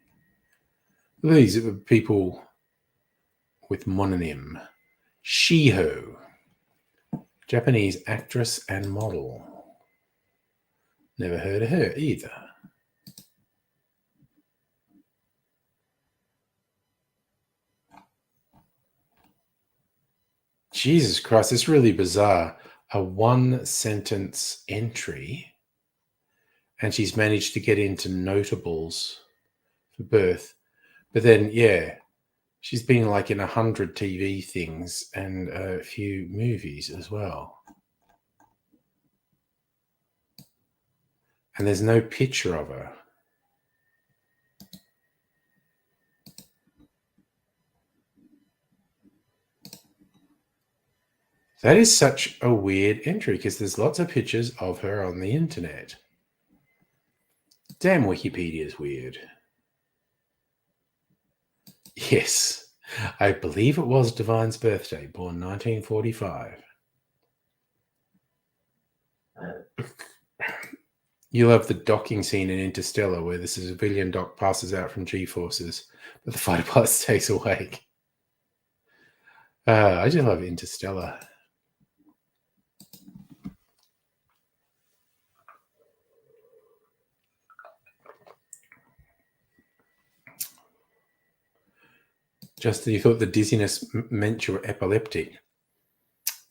These are people with mononym. Shiho, Japanese actress and model. Never heard of her either. Jesus Christ, it's really bizarre. A one-sentence entry, and she's managed to get into notables for birth. But then, yeah, she's been like in 100 TV things and a few movies as well. And there's no picture of her. That is such a weird entry because there's lots of pictures of her on the internet. Damn, Wikipedia is weird. Yes, I believe it was Divine's birthday, born 1945. You love the docking scene in Interstellar where the civilian doc passes out from G-forces, but the fighter pilot stays awake. I just love Interstellar. Just you thought the dizziness meant you were epileptic.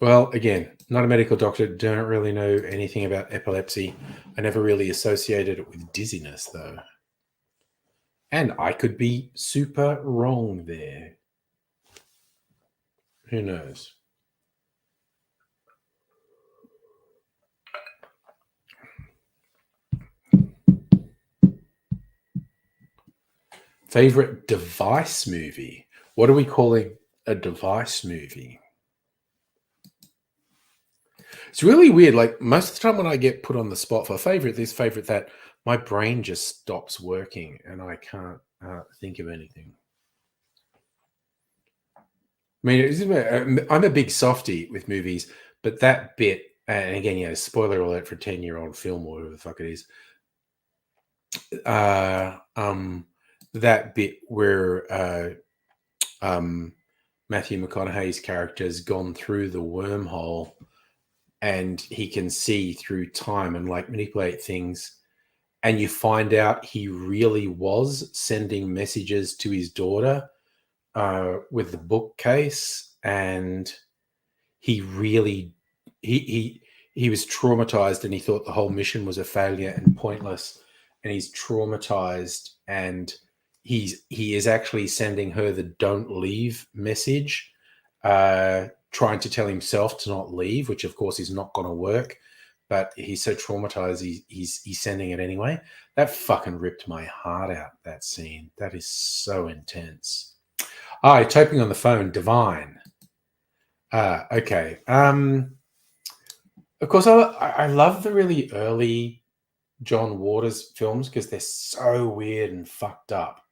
Well, again, not a medical doctor, don't really know anything about epilepsy. I never really associated it with dizziness, though. And I could be super wrong there. Who knows? Favorite device movie? What are we calling a device movie? It's really weird. Like most of the time when I get put on the spot for favorite this, favorite that, my brain just stops working and I can't think of anything. I mean, I'm a big softie with movies, but that bit, and again, spoiler alert for 10-year-old film or whatever the fuck it is. That bit where Matthew McConaughey's character has gone through the wormhole and he can see through time and like manipulate things, and you find out he really was sending messages to his daughter with the bookcase, and he really he was traumatized and he thought the whole mission was a failure and pointless, and he's traumatized, and he is actually sending her the don't leave message, trying to tell himself to not leave, which of course is not going to work, but he's so traumatized he's sending it anyway. That fucking ripped my heart out, that scene. That is so intense. Typing on the phone, Divine. Okay. Of course, I love the really early John Waters films because they're so weird and fucked up,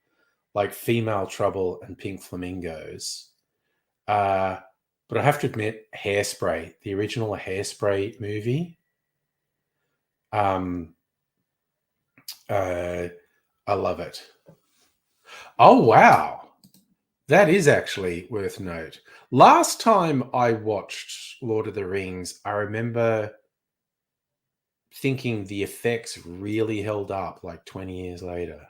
like Female Trouble and Pink Flamingos. But I have to admit, Hairspray, the original Hairspray movie, I love it. Oh, wow. That is actually worth note. Last time I watched Lord of the Rings, I remember thinking the effects really held up like 20 years later.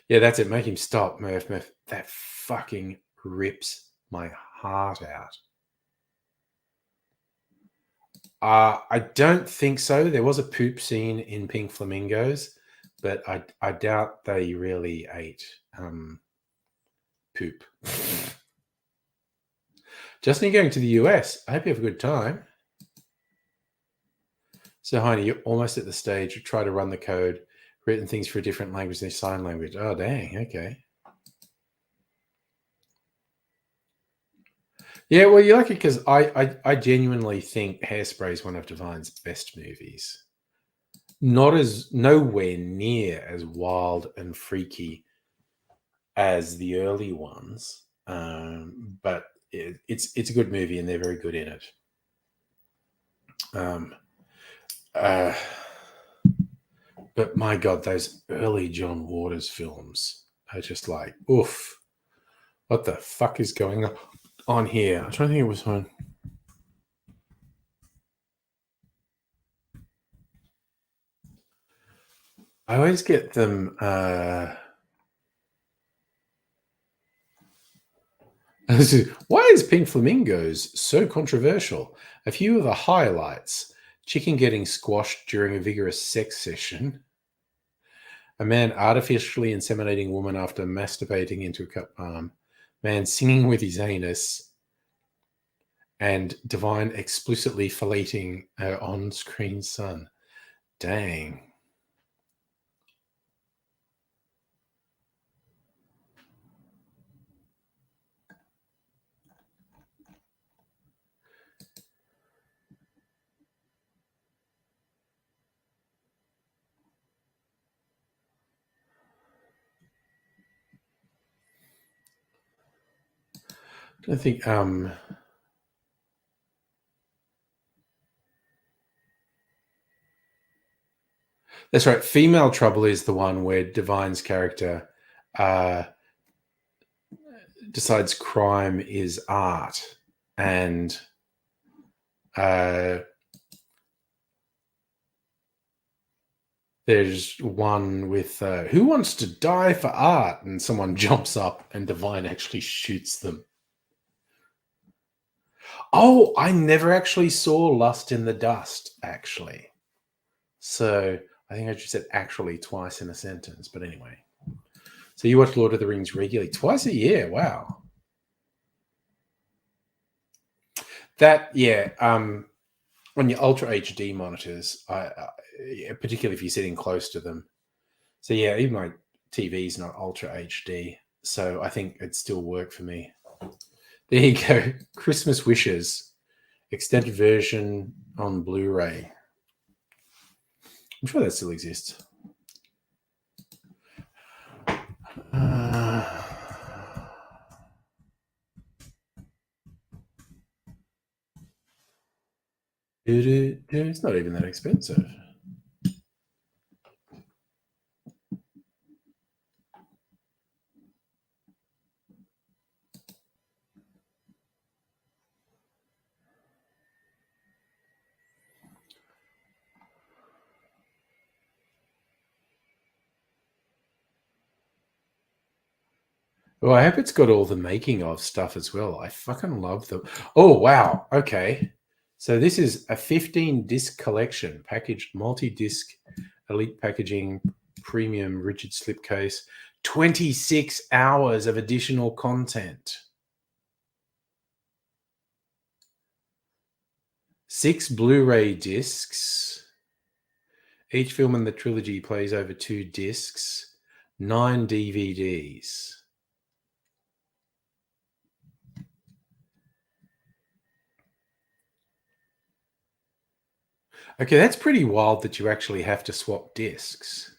Yeah, that's it. Make him stop, Murph. That fucking rips my heart out. I don't think so. There was a poop scene in Pink Flamingos, but I doubt they really ate poop. Justin, you're going to the US. I hope you have a good time. So, Heine, you're almost at the stage. You try to run the code, written things for a different language than sign language. Oh, dang. Okay. Yeah, well, you like it because I genuinely think Hairspray is one of Divine's best movies. Nowhere near as wild and freaky as the early ones, but it's a good movie and they're very good in it. But my God, those early John Waters films are just like, oof, what the fuck is going on here? I'm trying to think it was one. I always get them. Why is Pink Flamingos so controversial? A few of the highlights: chicken getting squashed during a vigorous sex session, a man artificially inseminating woman after masturbating into a cup palm, man singing with his anus, and Divine explicitly filleting her on-screen son. Dang. I think that's right. Female Trouble is the one where Divine's character decides crime is art, and there's one with who wants to die for art, and someone jumps up and Divine actually shoots them. Oh, I never actually saw Lust in the Dust, actually. So I think I just said actually twice in a sentence, but anyway. So you watch Lord of the Rings regularly, twice a year. Wow. That, yeah, on your Ultra HD monitors, particularly if you're sitting close to them. So yeah, even my TV's not Ultra HD, so I think it'd still work for me. There you go. Christmas Wishes, extended version on Blu-ray. I'm sure that still exists. It's not even that expensive. Well, I hope it's got all the making of stuff as well. I fucking love the. Oh, wow. Okay. So this is a 15 disc collection, packaged multi-disc, elite packaging, premium rigid slipcase, 26 hours of additional content. 6 Blu-ray discs. Each film in the trilogy plays over 2 discs, 9 DVDs. Okay, that's pretty wild that you actually have to swap discs.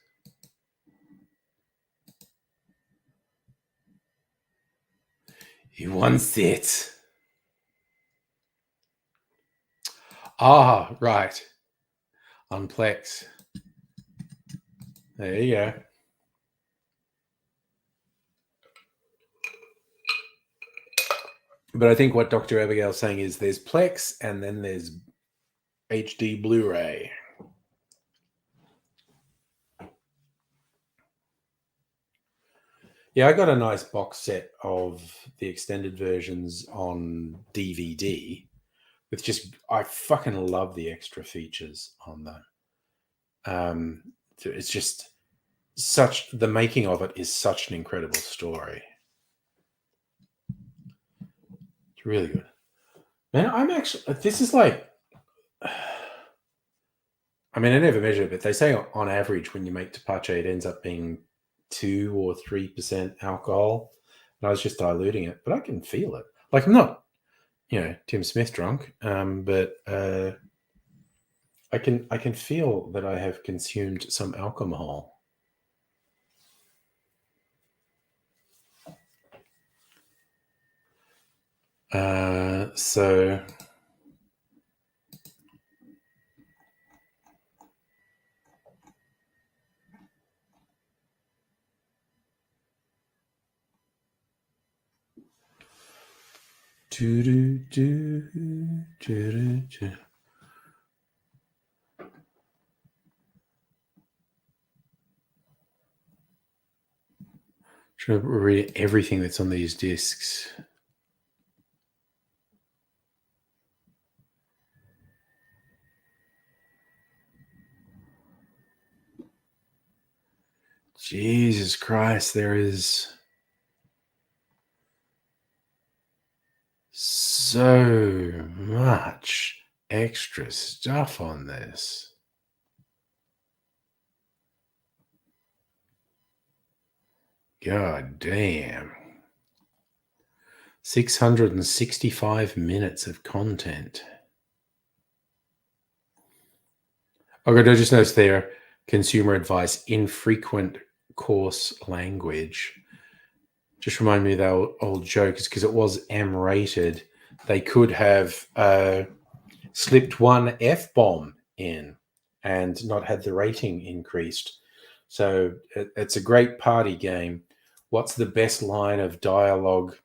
He wants it. Ah, right. On Plex. There you go. But I think what Dr. Abigail's saying is there's Plex and then there's HD Blu-ray. Yeah, I got a nice box set of the extended versions on DVD with just, I fucking love the extra features on that. It's just such, the making of it is such an incredible story. It's really good. Man, I'm actually, this is like, I mean, I never measured it, but they say on average when you make tepache, it ends up being 2 or 3% alcohol. And I was just diluting it, but I can feel it. Like I'm not, Tim Smith drunk, but I can feel that I have consumed some alcohol. So try to read everything that's on these discs. Jesus Christ, there is so much extra stuff on this. God damn. 665 minutes of content. Okay, I just noticed there, consumer advice, infrequent coarse language. Just remind me of that old joke, is because it was M-rated. They could have slipped one F-bomb in and not had the rating increased. So it's a great party game. What's the best line of dialogue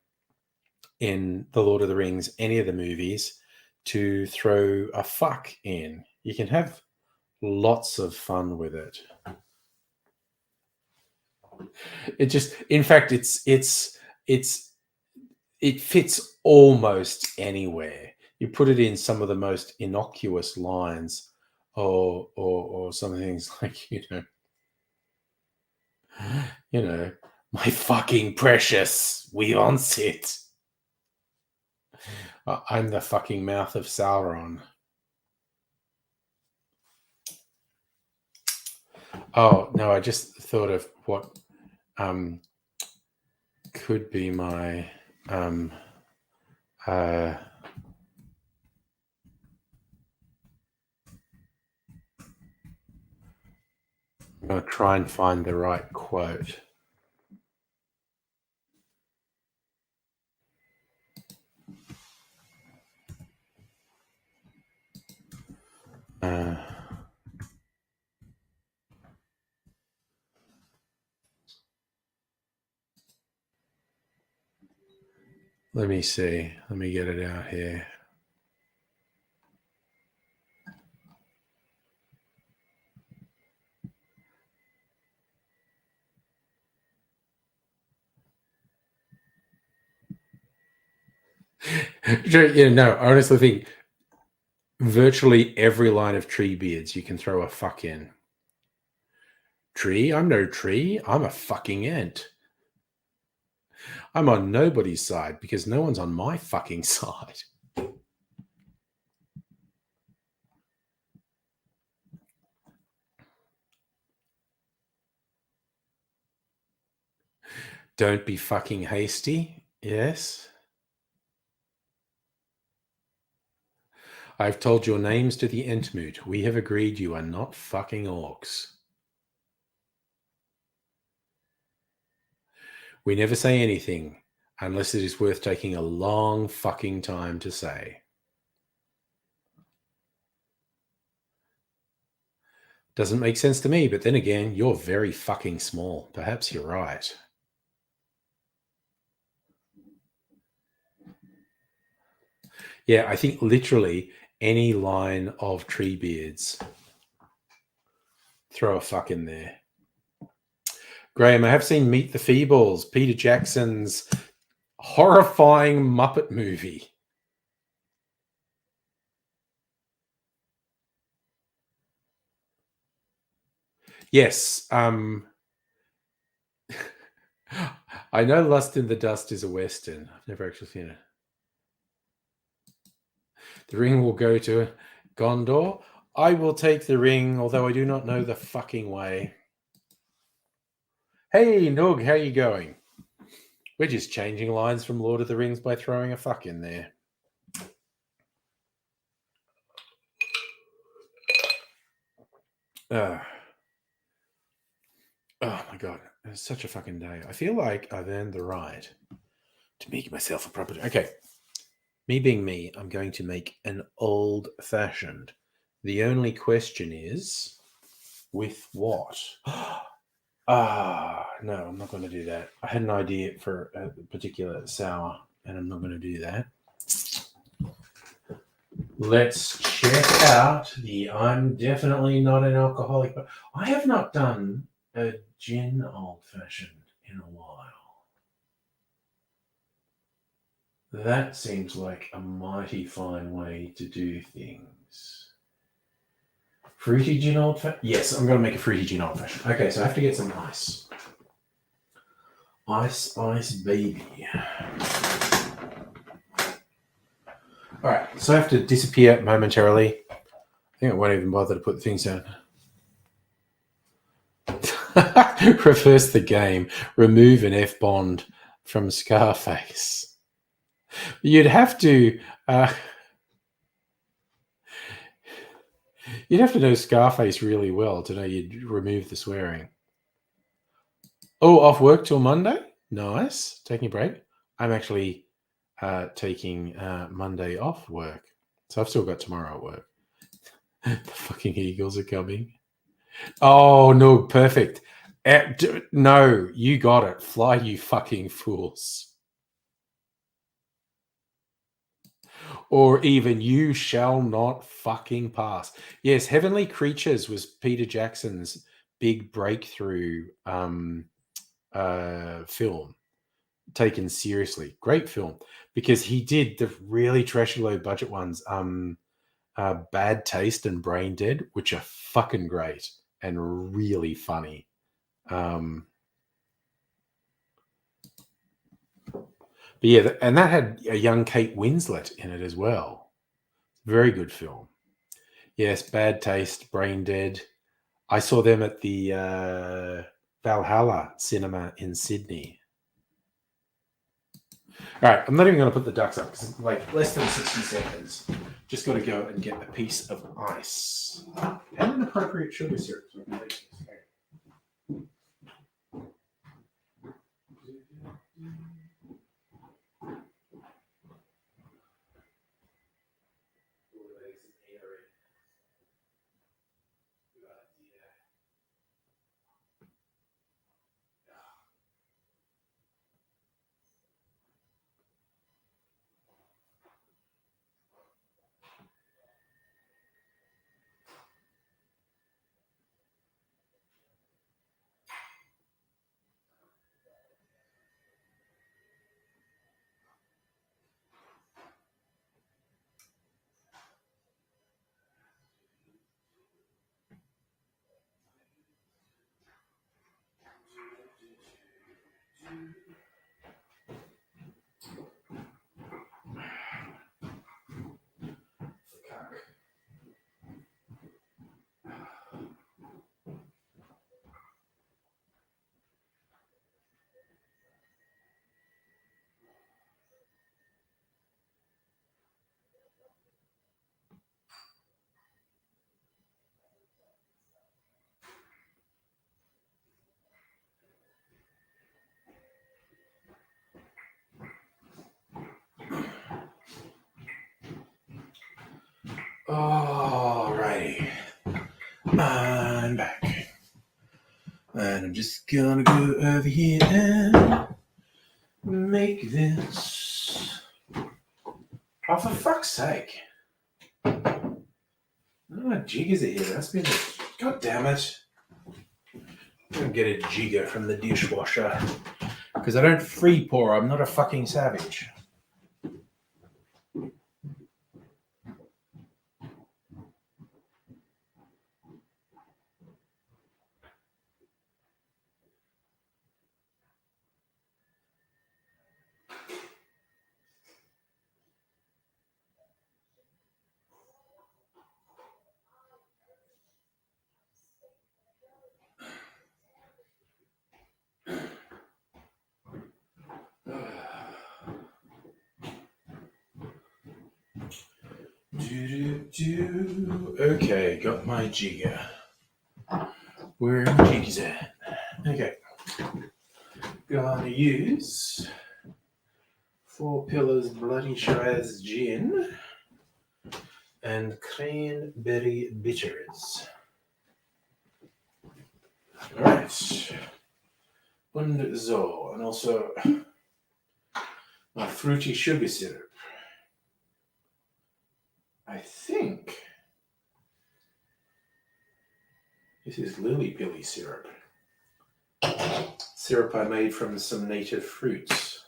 in The Lord of the Rings, any of the movies, to throw a fuck in? You can have lots of fun with it. It just, in fact, it fits almost anywhere. You put it in some of the most innocuous lines, or some things like, my fucking precious, we want it. I'm the fucking mouth of Sauron. Oh no, I just thought of what could be my I'm going to try and find the right quote. Uh, let me see. Let me get it out here. Yeah, no, I honestly think virtually every line of tree beards you can throw a fuck in. Tree? I'm no tree. I'm a fucking ant. I'm on nobody's side because no one's on my fucking side. Don't be fucking hasty. Yes. I've told your names to the Entmoot. We have agreed you are not fucking orcs. We never say anything unless it is worth taking a long fucking time to say. Doesn't make sense to me, but then again, you're very fucking small. Perhaps you're right. Yeah, I think literally any line of tree beards, throw a fuck in there. Graham, I have seen Meet the Feebles, Peter Jackson's horrifying Muppet movie. Yes. I know Lust in the Dust is a Western. I've never actually seen it. The ring will go to Gondor. I will take the ring, although I do not know the fucking way. Hey, Noog, how you going? We're just changing lines from Lord of the Rings by throwing a fuck in there. Oh my god, it's such a fucking day. I feel like I've earned the right to make myself a proper. Okay, me being me, I'm going to make an old fashioned. The only question is, with what? No, I'm not going to do that. I had an idea for a particular sour, and I'm not going to do that. Let's check out the I'm definitely not an alcoholic, but I have not done a gin old fashioned in a while. That seems like a mighty fine way to do things. Fruity gin old fashioned? Yes, I'm going to make a fruity gin old fashioned. Okay, so I have to get some ice. Ice, baby. All right, so I have to disappear momentarily. I think I won't even bother to put the things down. Reverse the game. Remove an F Bond from Scarface. You'd have to. You'd have to know Scarface really well to know you'd remove the swearing. Oh, off work till Monday? Nice. Taking a break. I'm actually taking Monday off work. So I've still got tomorrow at work. The fucking Eagles are coming. Oh, no, perfect. No, you got it. Fly, you fucking fools. Or even you shall not fucking pass. Yes, Heavenly Creatures was Peter Jackson's big breakthrough film, taken seriously. Great film because he did the really trashy low budget ones, Bad Taste and Brain Dead, which are fucking great and really funny. But yeah, and that had a young Kate Winslet in it as well. Very good film. Yes, Bad Taste, Brain Dead. I saw them at the Valhalla Cinema in Sydney. All right, I'm not even going to put the ducks up because like less than 60 seconds. Just got to go and get a piece of ice and an appropriate sugar syrup. Alrighty. I'm back. And I'm just gonna go over here and make this. Oh, for fuck's sake. Oh, jiggers are here. That's been. God damn it. I'm gonna get a jigger from the dishwasher. Because I don't free pour. I'm not a fucking savage. Okay, got my jigger. Where are my jiggers at? Okay. Gonna use 4 Pillars Bloody Shiraz Gin and Cranberry Bitters. Alright. Und so. And also my fruity sugar syrup. I think this is Lily Pilly syrup. Syrup I made from some native fruits.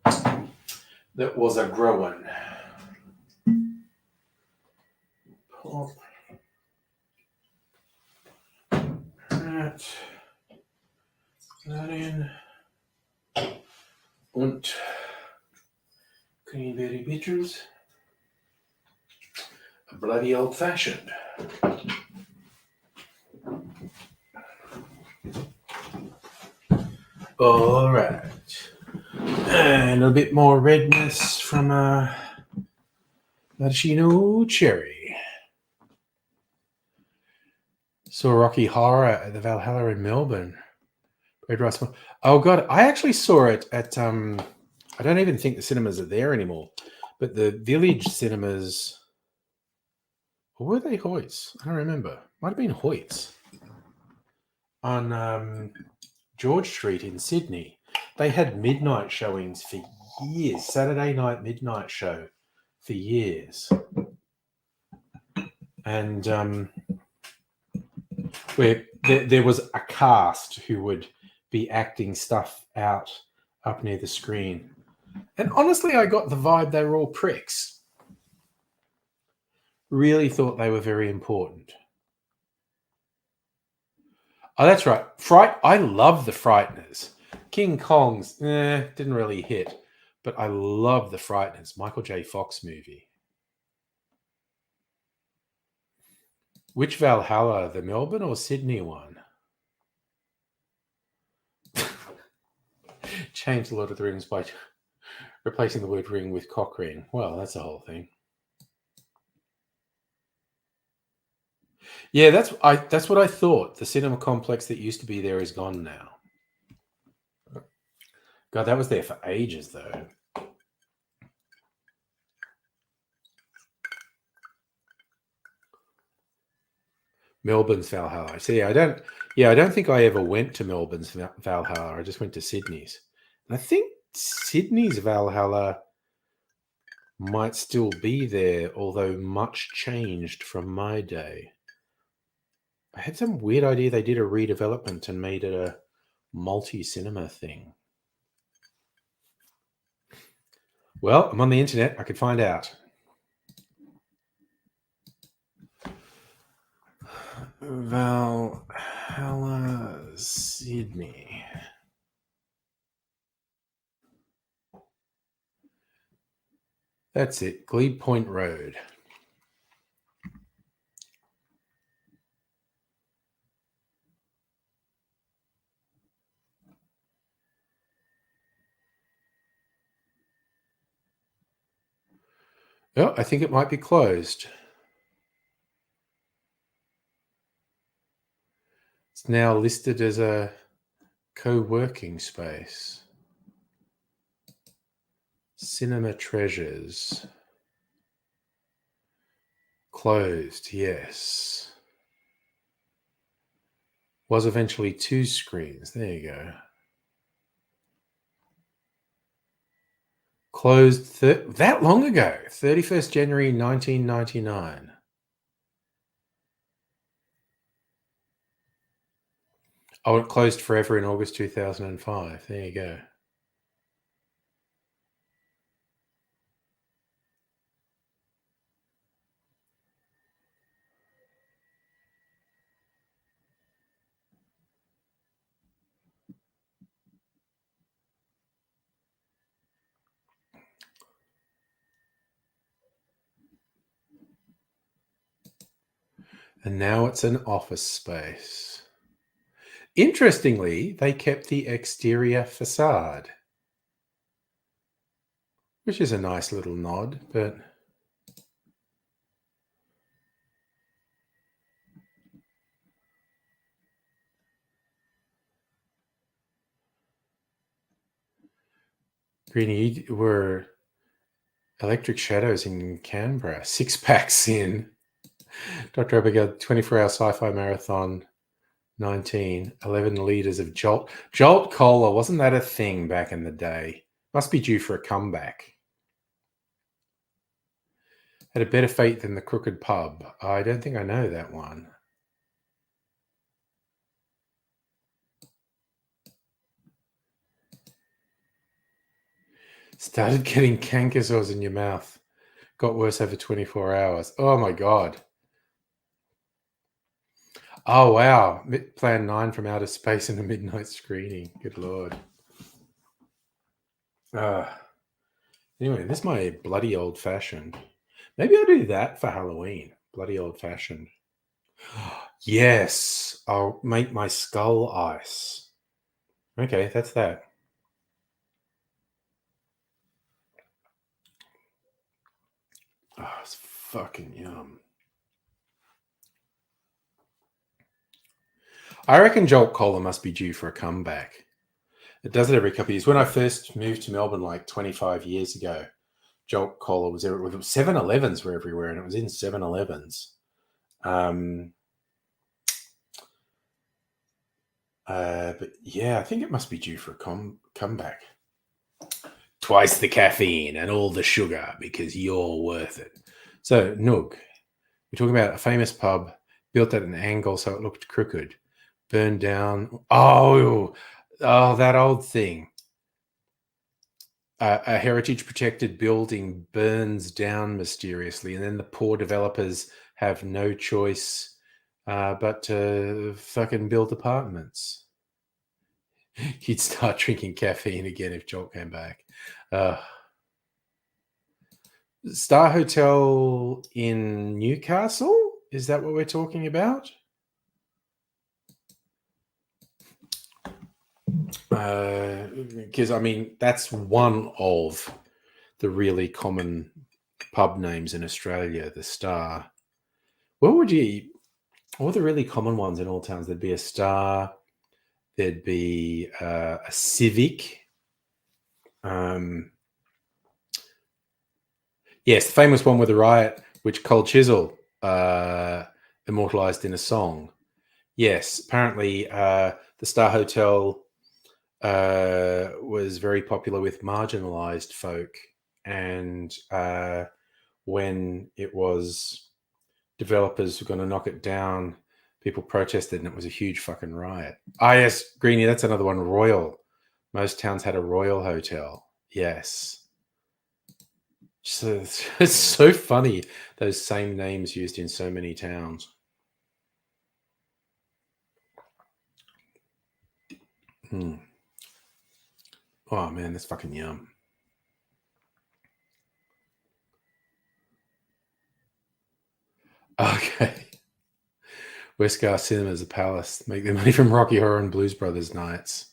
That was a growin'. Pop that in. Und Cranberry Bitters. A bloody old fashioned. All right. And a bit more redness from a maraschino cherry. Saw Rocky Horror at the Valhalla in Melbourne. Oh god, I actually saw it at I don't even think the cinemas are there anymore, but the Village Cinemas, or were they Hoyts? I don't remember. Might have been Hoyts on George Street in Sydney. They had midnight showings for years. Saturday night midnight show for years, and where there was a cast who would be acting stuff out up near the screen. And honestly, I got the vibe they were all pricks. Really thought they were very important. Oh, that's right. I love the Frighteners. King Kong's didn't really hit, but I love the Frighteners. Michael J. Fox movie. Which Valhalla, the Melbourne or Sydney one? Changed Lord of the Rings by replacing the word ring with cock ring. Well, that's the whole thing. Yeah, that's what I thought. The cinema complex that used to be there is gone now. God, that was there for ages, though. Melbourne's Valhalla. See, I don't think I ever went to Melbourne's Valhalla. I just went to Sydney's. And I think Sydney's Valhalla might still be there, although much changed from my day. I had some weird idea they did a redevelopment and made it a multi-cinema thing. Well, I'm on the internet. I could find out. Valhalla, Sydney. That's it. Glebe Point Road. Oh, I think it might be closed. It's now listed as a co-working space. Cinema Treasures. Closed, yes. Was eventually 2 screens. There you go. Closed that long ago, 31st January 1999. Oh, it closed forever in August 2005. There you go. And now it's an office space. Interestingly, they kept the exterior facade, which is a nice little nod, but Greenie, you were Electric Shadows in Canberra, 6 packs in. Dr. Abigail, 24-hour sci-fi marathon, 19, 11 litres of Jolt. Jolt Cola, wasn't that a thing back in the day? Must be due for a comeback. Had a better fate than the Crooked Pub. I don't think I know that one. Started getting canker sores in your mouth. Got worse over 24 hours. Oh my God. Oh wow. Plan 9 from outer space in a midnight screening. Good Lord. Anyway, this is my bloody old fashioned. Maybe I'll do that for Halloween. Bloody old fashioned. Yes. I'll make my skull ice. Okay, that's that. Oh, it's fucking yum. I reckon Jolt Cola must be due for a comeback. It does it every couple of years. When I first moved to Melbourne like 25 years ago, Jolt Cola was everywhere. 7-Elevens were everywhere, and it was in 7-Elevens. But yeah, I think it must be due for a comeback. Twice the caffeine and all the sugar because you're worth it. So, Noog, we're talking about a famous pub built at an angle so it looked crooked, burned down. Oh, that old thing. A heritage protected building burns down mysteriously, and then the poor developers have no choice but to fucking build apartments. You'd start drinking caffeine again if Jolt came back. Star Hotel in Newcastle? Is that what we're talking about? Because I mean, that's one of the really common pub names in Australia, the Star. What are the really common ones in all towns? There'd be a Star, there'd be a Civic. Yes, the famous one with the riot, which Cold Chisel immortalized in a song. Yes, apparently the Star Hotel was very popular with marginalized folk, and when it was developers were going to knock it down, people protested, and it was a huge fucking riot. Yes, Greenie, that's another one. Royal. Most towns had a Royal Hotel. Yes. So it's so funny, those same names used in so many towns. Oh man, that's fucking yum. Okay. Westgar Cinemas, a palace. Make their money from Rocky Horror and Blues Brothers nights.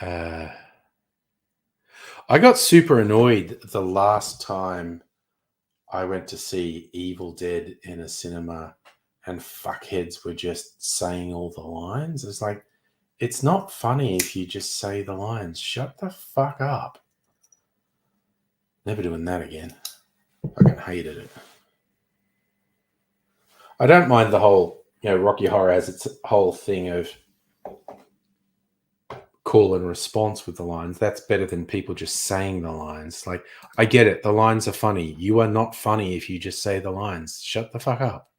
I got super annoyed the last time I went to see Evil Dead in a cinema and fuckheads were just saying all the lines. It's like, it's not funny if you just say the lines. Shut the fuck up. Never doing that again. Fucking hated it. I don't mind the whole, Rocky Horror has its whole thing of call and response with the lines. That's better than people just saying the lines. Like, I get it. The lines are funny. You are not funny if you just say the lines. Shut the fuck up.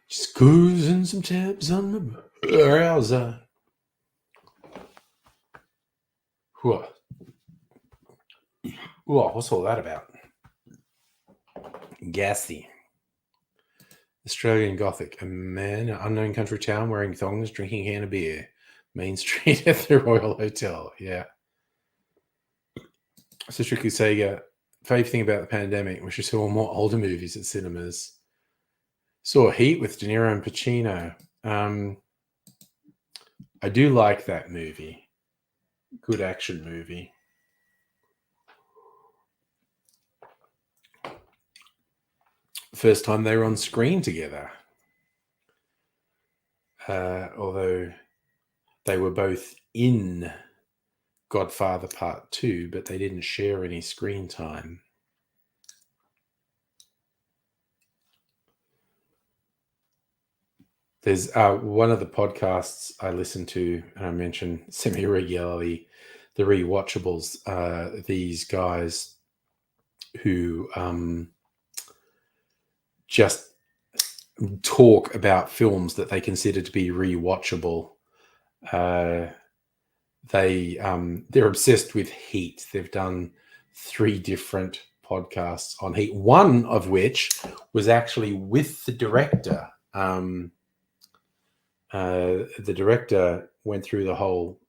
Just cruising some tabs on the browser. Whoa. Whoa, what's all that about? Gassy. Australian Gothic. A man in an unknown country town wearing thongs, drinking a can of beer. Main Street at the Royal Hotel. Yeah. So Strictly Sega. Favorite thing about the pandemic, we saw more older movies at cinemas. Saw Heat with De Niro and Pacino. I do like that movie. Good action movie. First time they were on screen together. Although they were both in Godfather Part 2, but they didn't share any screen time. There's one of the podcasts I listen to, and I mention semi-regularly, the Rewatchables, these guys who just talk about films that they consider to be rewatchable. They're obsessed with Heat. They've done 3 different podcasts on Heat, one of which was actually with the director. The director went through the whole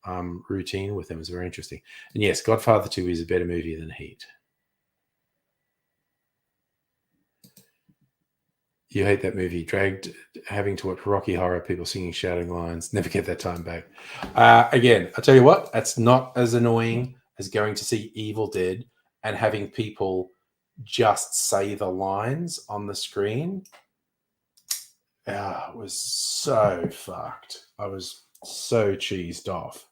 routine with them. It was very interesting. And yes, Godfather 2 is a better movie than Heat. You hate that movie. Dragged having to watch Rocky Horror, people singing, shouting lines. Never get that time back. Again, I'll tell you what, that's not as annoying as going to see Evil Dead and having people just say the lines on the screen. It was so fucked. I was so cheesed off.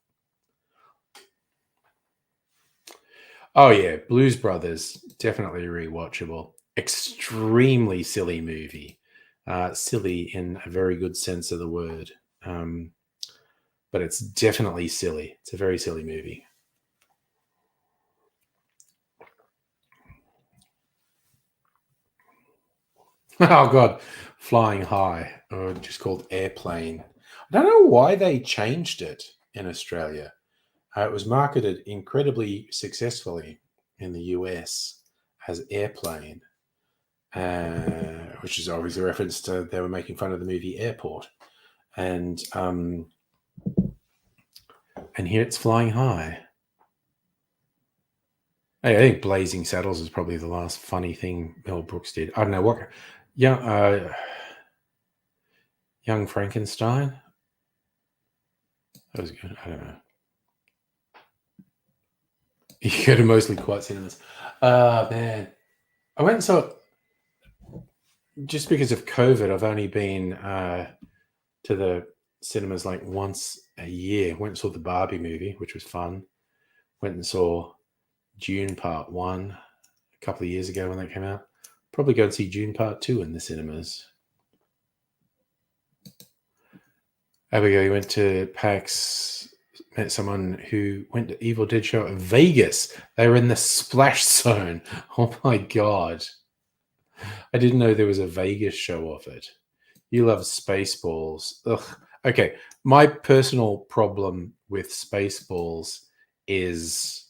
Oh yeah, Blues Brothers, definitely rewatchable. Extremely silly movie. Silly in a very good sense of the word. But it's definitely silly. It's a very silly movie. Oh God, Flying High, or just called Airplane. I don't know why they changed it in Australia. It was marketed incredibly successfully in the US as Airplane, which is obviously a reference to they were making fun of the movie Airport, and here it's Flying High. I think Blazing Saddles is probably the last funny thing Mel Brooks did. I don't know what. Young Frankenstein. That was good. I don't know. You go to mostly quiet cinemas. Man. I went and saw, just because of COVID, I've only been to the cinemas like once a year. Went and saw the Barbie movie, which was fun. Went and saw Dune Part 1 a couple of years ago when that came out. Probably go and see Dune Part 2 in the cinemas. Abigail, you went to PAX, met someone who went to Evil Dead show at Vegas. They were in the splash zone. Oh my God. I didn't know there was a Vegas show of it. You love Spaceballs. Ugh. Okay. My personal problem with Spaceballs is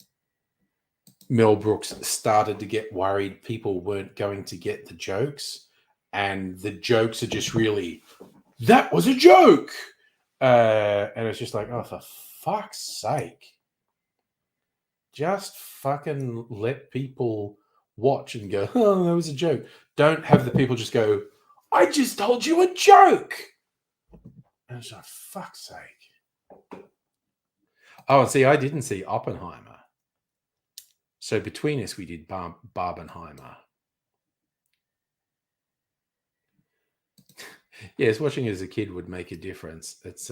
Mel Brooks started to get worried people weren't going to get the jokes. and the jokes are just really, that was a joke. And it's just like, oh, for fuck's sake. Just fucking let people watch and go, oh, that was a joke. Don't have the people just go, I just told you a joke. And it's like, fuck's sake. Oh, and see, I didn't see Oppenheimer. So between us, we did Barbenheimer. Yes, watching it as a kid would make a difference. It's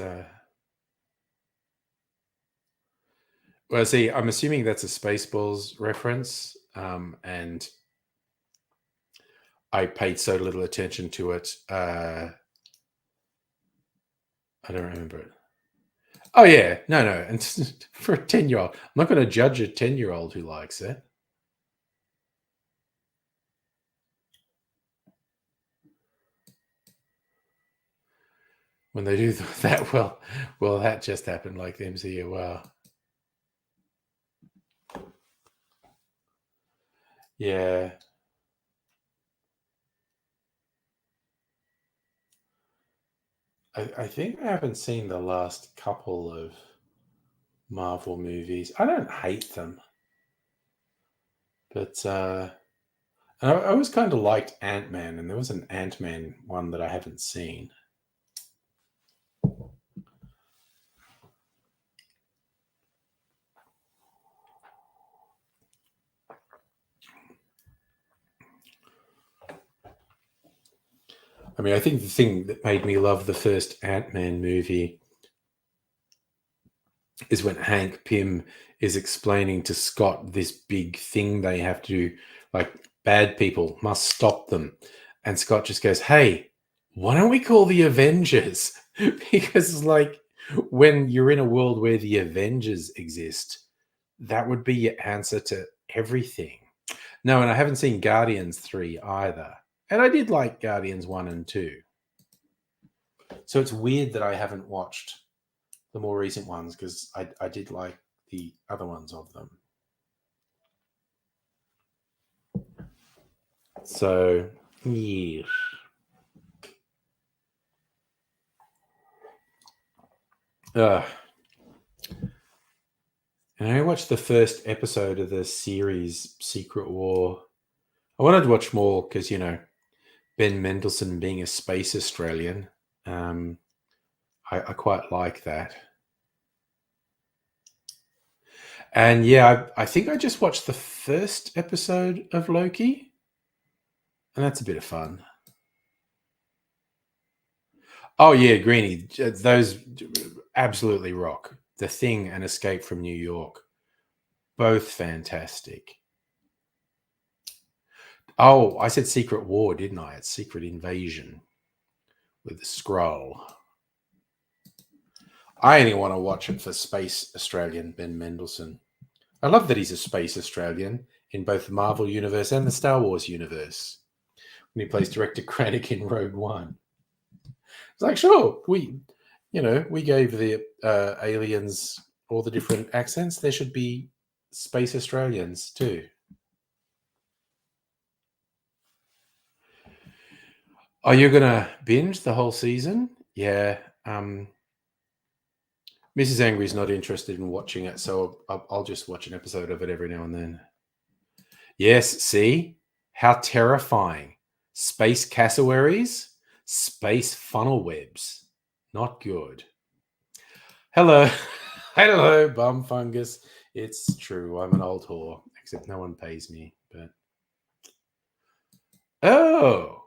well, see, I'm assuming that's a Spaceballs reference, and I paid so little attention to it. I don't remember it. Oh yeah, no, and for a 10-year-old, I'm not going to judge a 10-year-old who likes it. When they do that, well, that just happened like the MCU. Wow. Yeah. I think I haven't seen the last couple of Marvel movies. I don't hate them, but and I always kind of liked Ant-Man, and there was an Ant-Man one that I haven't seen. I mean, I think the thing that made me love the first Ant-Man movie is when Hank Pym is explaining to Scott this big thing they have to do, like bad people must stop them. And Scott just goes, hey, why don't we call the Avengers? Because like when you're in a world where the Avengers exist, that would be your answer to everything. No, and I haven't seen Guardians 3 either. And I did like Guardians 1 and 2. So it's weird that I haven't watched the more recent ones because I did like the other ones of them. So, yeah. And I watched the first episode of the series Secret War. I wanted to watch more because, you know, Ben Mendelsohn being a space Australian. I quite like that. And yeah, I think I just watched the first episode of Loki. And that's a bit of fun. Oh, yeah, Greenie. Those absolutely rock. The Thing and Escape from New York. Both fantastic. Oh, I said Secret War, didn't I? It's Secret Invasion with the Skrull. I only want to watch it for Space Australian Ben Mendelsohn. I love that he's a Space Australian in both the Marvel universe and the Star Wars universe. When he plays Director Krennic in Rogue One. It's like, sure, we gave the aliens all the different accents. There should be Space Australians too. Are you gonna binge the whole season? Yeah. Mrs. Angry's not interested in watching it, so I'll just watch an episode of it every now and then. Yes, see? How terrifying. Space cassowaries, space funnel webs. Not good. Hello. Hello, bum fungus. It's true. I'm an old whore, except no one pays me. But oh,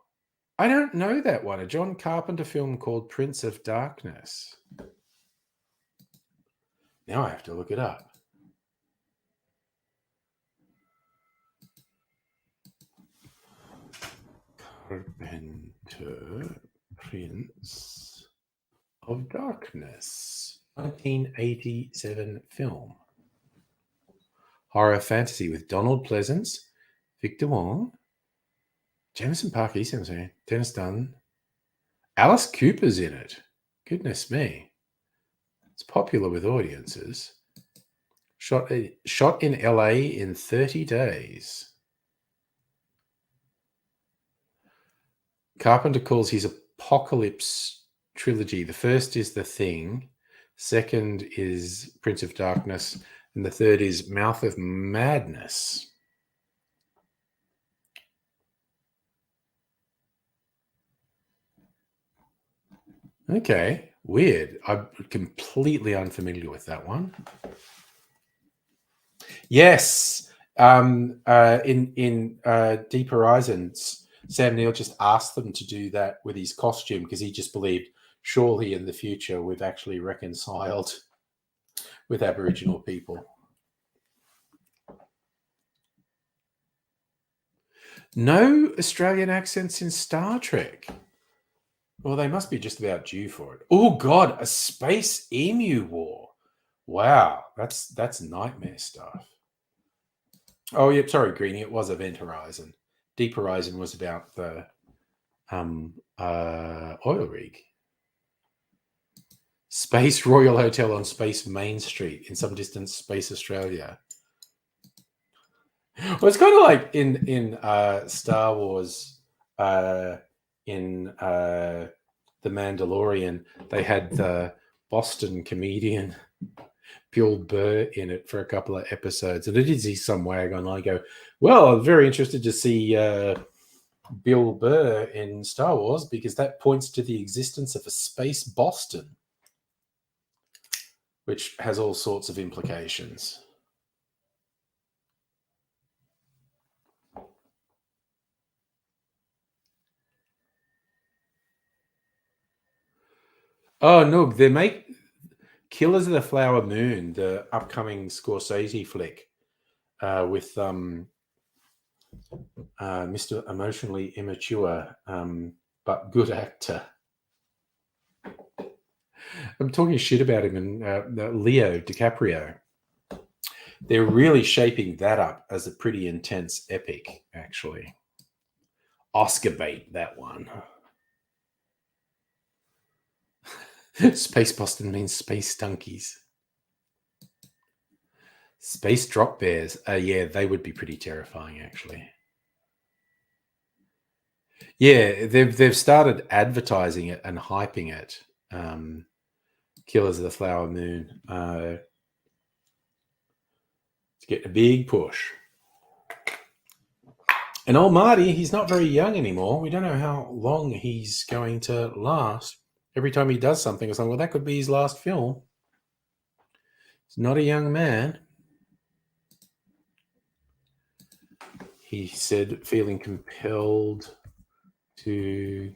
I don't know that one. A John Carpenter film called Prince of Darkness. Now I have to look it up. Carpenter, Prince of Darkness, 1987 film. Horror fantasy with Donald Pleasance, Victor Wong, Jameson Park, Dennis Dunn, Alice Cooper's in it. Goodness me. It's popular with audiences. Shot in LA in 30 days. Carpenter calls his Apocalypse trilogy. The first is The Thing, second is Prince of Darkness, and the third is Mouth of Madness. Okay, weird. I'm completely unfamiliar with that one. Yes, in Deep Horizons, Sam Neill just asked them to do that with his costume because he just believed surely in the future we've actually reconciled with Aboriginal people. No Australian accents in Star Trek. Well, they must be just about due for it. Oh God, a space emu war. Wow, that's nightmare stuff. Oh, yeah, sorry, Greenie. It was Event Horizon. Deep Horizon was about the oil rig. Space Royal Hotel on Space Main Street in some distant Space Australia. Well, it's kind of like in Star Wars, in The Mandalorian, they had the Boston comedian Bill Burr in it for a couple of episodes, and I did see some wag online go, well, I'm very interested to see Bill Burr in Star Wars because that points to the existence of a space Boston, which has all sorts of implications. Oh no, they make Killers of the Flower Moon, the upcoming Scorsese flick, with Mr. Emotionally Immature, but good actor. I'm talking shit about him and Leo DiCaprio. They're really shaping that up as a pretty intense epic, actually. Oscar bait, that one. Space Boston means space donkeys. Space drop bears. Yeah, they would be pretty terrifying, actually. Yeah, they've started advertising it and hyping it. Killers of the Flower Moon. It's getting a big push. And old Marty, he's not very young anymore. We don't know how long he's going to last. Every time he does something, it's like, well, that could be his last film. He's not a young man. He said, feeling compelled to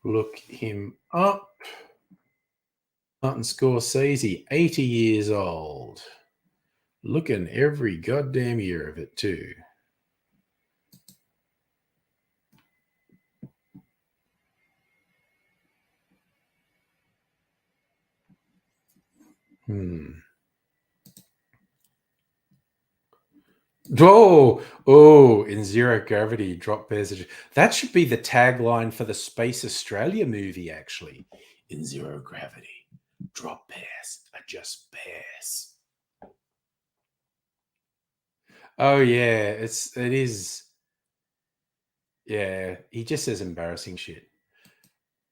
look him up. Martin Scorsese, 80 years old. Looking every goddamn year of it, too. Oh, in Zero Gravity, drop bears. That should be the tagline for the Space Australia movie, actually. In Zero Gravity, drop bears are just bears. Oh yeah, it is. Yeah, he just says embarrassing shit.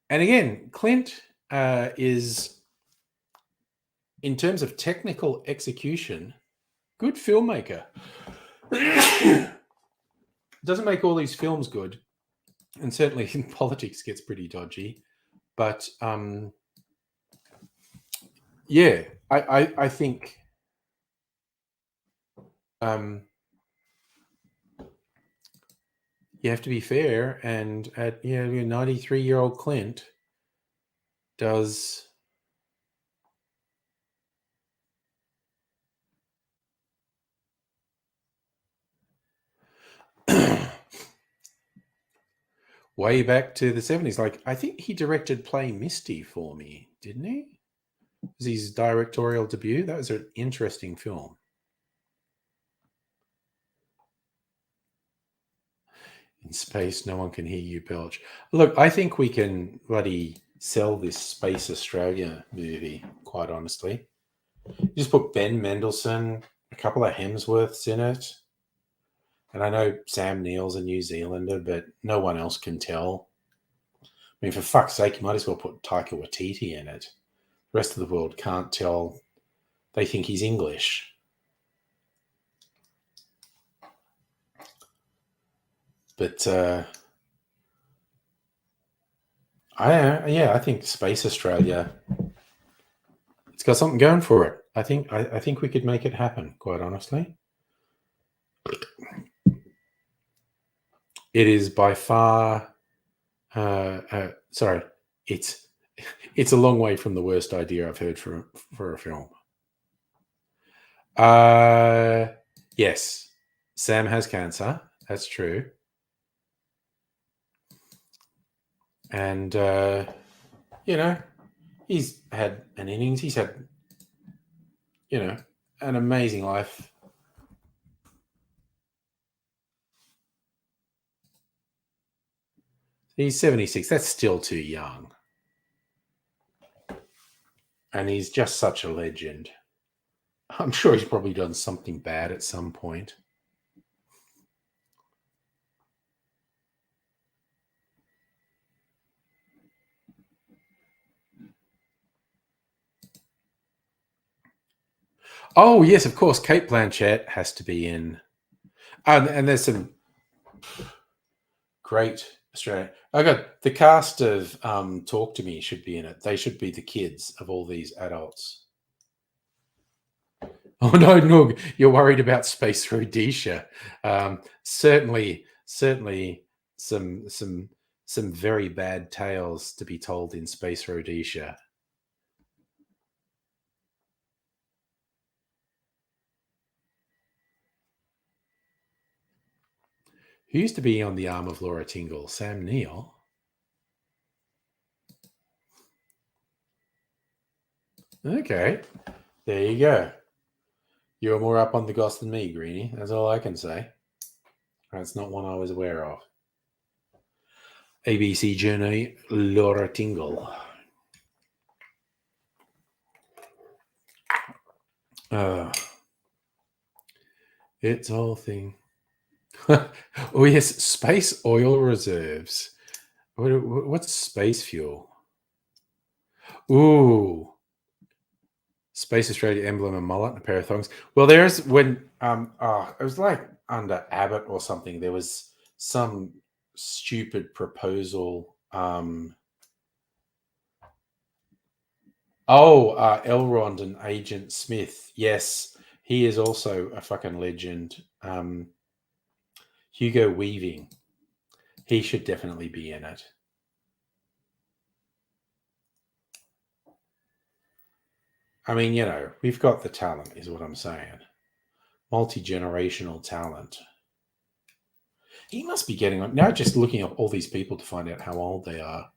And again, Clint is, in terms of technical execution, good filmmaker. Doesn't make all these films good, and certainly in politics gets pretty dodgy. But yeah, I think you have to be fair, and at 93-year-old Clint does way back to the 70s. Like, I think he directed Play Misty for me, didn't he? It was his directorial debut. That was an interesting film. In space, no one can hear you belch. Look, I think we can bloody sell this Space Australia movie, quite honestly. You just put Ben Mendelsohn, a couple of Hemsworths in it. And I know Sam Neill's a New Zealander, but no one else can tell. mean, for fuck's sake, you might as well put Taika Waititi in it. The rest of the world can't tell. They think he's English. But I think Space Australia, it's got something going for it. I think we could make it happen, quite honestly. It is by far sorry, it's a long way from the worst idea I've heard for a film. Yes, Sam has cancer. That's true. And he's had an innings. He's had an amazing life. He's 76. That's still too young. And he's just such a legend. I'm sure he's probably done something bad at some point. Oh, yes, of course. Kate Blanchett has to be in. And there's some great Australian. I got the cast of Talk to Me should be in it. They should be the kids of all these adults. Oh no, Noog, you're worried about Space Rhodesia. Certainly some very bad tales to be told in Space Rhodesia. Who used to be on the arm of Laura Tingle? Sam Neill. Okay, there you go. You're more up on the goss than me, Greenie. That's all I can say. That's not one I was aware of. ABC journey, Laura Tingle. It's all thing. Oh yes, space oil reserves. What's space fuel? Ooh, Space Australia emblem, a mullet, and a pair of thongs. Well, there's when it was like under Abbott or something. There was some stupid proposal. Elrond and Agent Smith. Yes, he is also a fucking legend. Hugo Weaving. He should definitely be in it. I mean, we've got the talent, is what I'm saying. Multi-generational talent. He must be getting on. Now just looking at all these people to find out how old they are.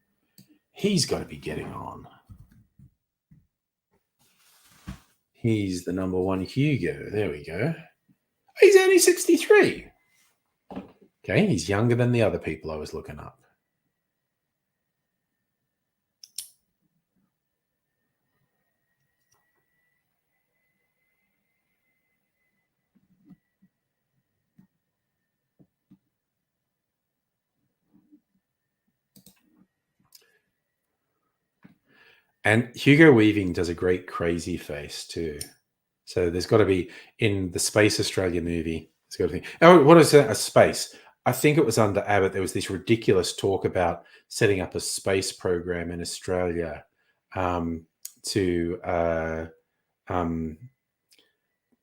He's got to be getting on. He's the number one Hugo. There we go. He's only 63. Okay, he's younger than the other people I was looking up. And Hugo Weaving does a great crazy face too. So there's got to be in the Space Australia movie. It's got to be. Oh, what is that? A space? I think it was under Abbott. There was this ridiculous talk about setting up a space program in Australia to,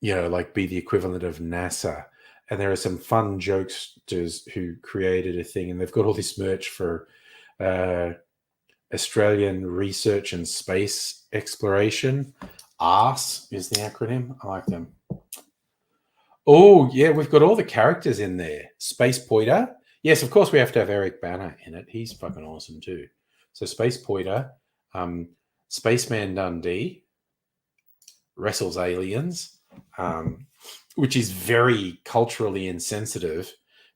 like be the equivalent of NASA. And there are some fun jokesters who created a thing, and they've got all this merch for Australian Research and Space Exploration. ARS is the acronym. I like them. Oh, yeah, we've got all the characters in there. Space Poiter. Yes, of course, we have to have Eric Bana in it. He's fucking awesome too. So Space Poiter, Spaceman Dundee, wrestles aliens, which is very culturally insensitive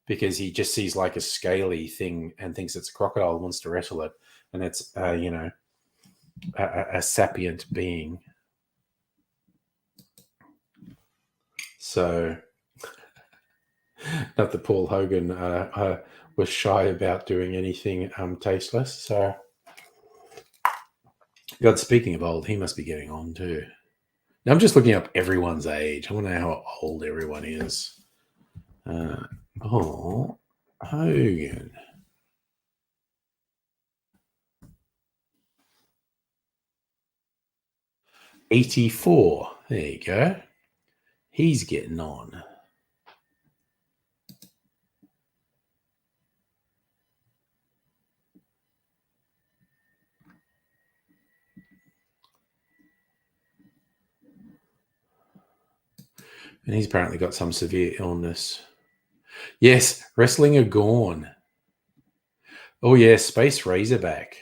because he just sees like a scaly thing and thinks it's a crocodile and wants to wrestle it. And it's, a sapient being. So Not that Paul Hogan was shy about doing anything tasteless. So, God, speaking of old, he must be getting on too. Now, I'm just looking up everyone's age. I want to know how old everyone is. Paul Hogan. '84. There you go. He's getting on. And he's apparently got some severe illness. Yes, wrestling a Gorn. Oh, yeah, Space Razorback.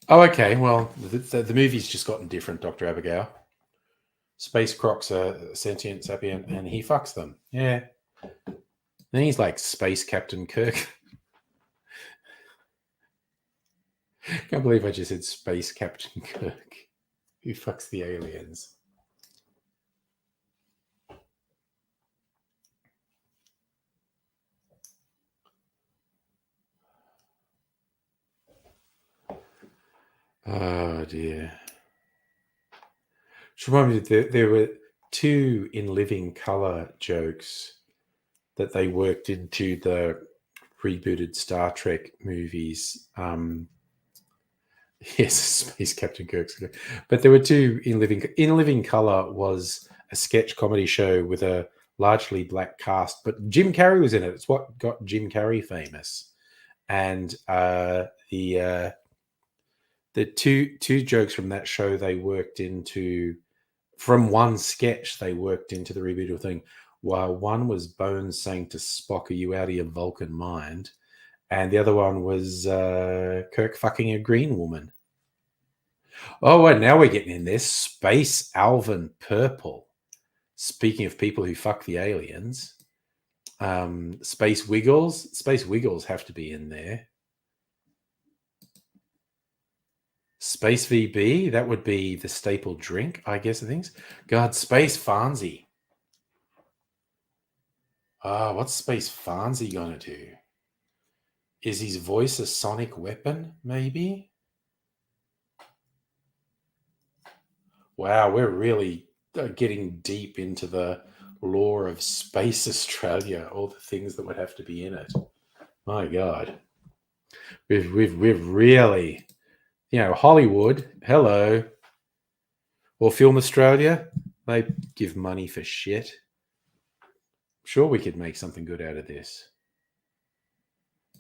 Oh, okay. Well, the movie's just gotten different, Dr. Abigail. Space Croc's a sentient sapient and he fucks them. Yeah. Then he's like Space Captain Kirk. Can't believe I just said Space Captain Kirk. Who fucks the aliens? Oh, dear. Just reminded me there were two In Living Color jokes that they worked into the rebooted Star Trek movies. Yes, Space Captain Kirk's. But there were two In Living Color was a sketch comedy show with a largely black cast, but Jim Carrey was in it. It's what got Jim Carrey famous. And the two jokes from that show they worked into from one sketch they worked into the reboot thing. While one was Bones saying to Spock, "Are you out of your Vulcan mind?" And the other one was Kirk fucking a green woman. Oh, and now we're getting in this. Space Alvin Purple. Speaking of people who fuck the aliens, Space Wiggles. Space Wiggles have to be in there. Space VB, that would be the staple drink, I guess, of things. God, Space Fonzie. What's Space Fonzie gonna do? Is his voice a sonic weapon, maybe? Wow, we're really getting deep into the lore of Space Australia, all the things that would have to be in it. My God. We've really, Hollywood, hello. Or Film Australia, they give money for shit. Sure, we could make something good out of this.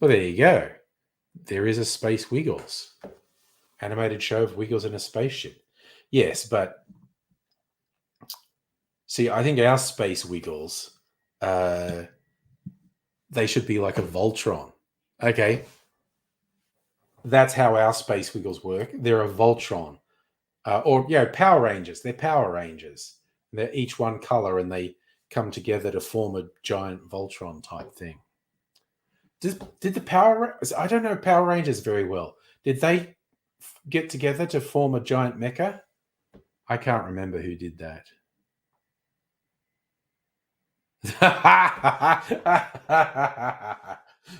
Well, there you go. There is a Space Wiggles. Animated show of Wiggles in a spaceship. Yes, but see, I think our Space Wiggles, they should be like a Voltron. Okay. That's how our Space Wiggles work. They're a Voltron. Power Rangers. They're Power Rangers. They're each one color and they come together to form a giant Voltron type thing. Did the I don't know Power Rangers very well. Did they get together to form a giant mecha? I can't remember who did that.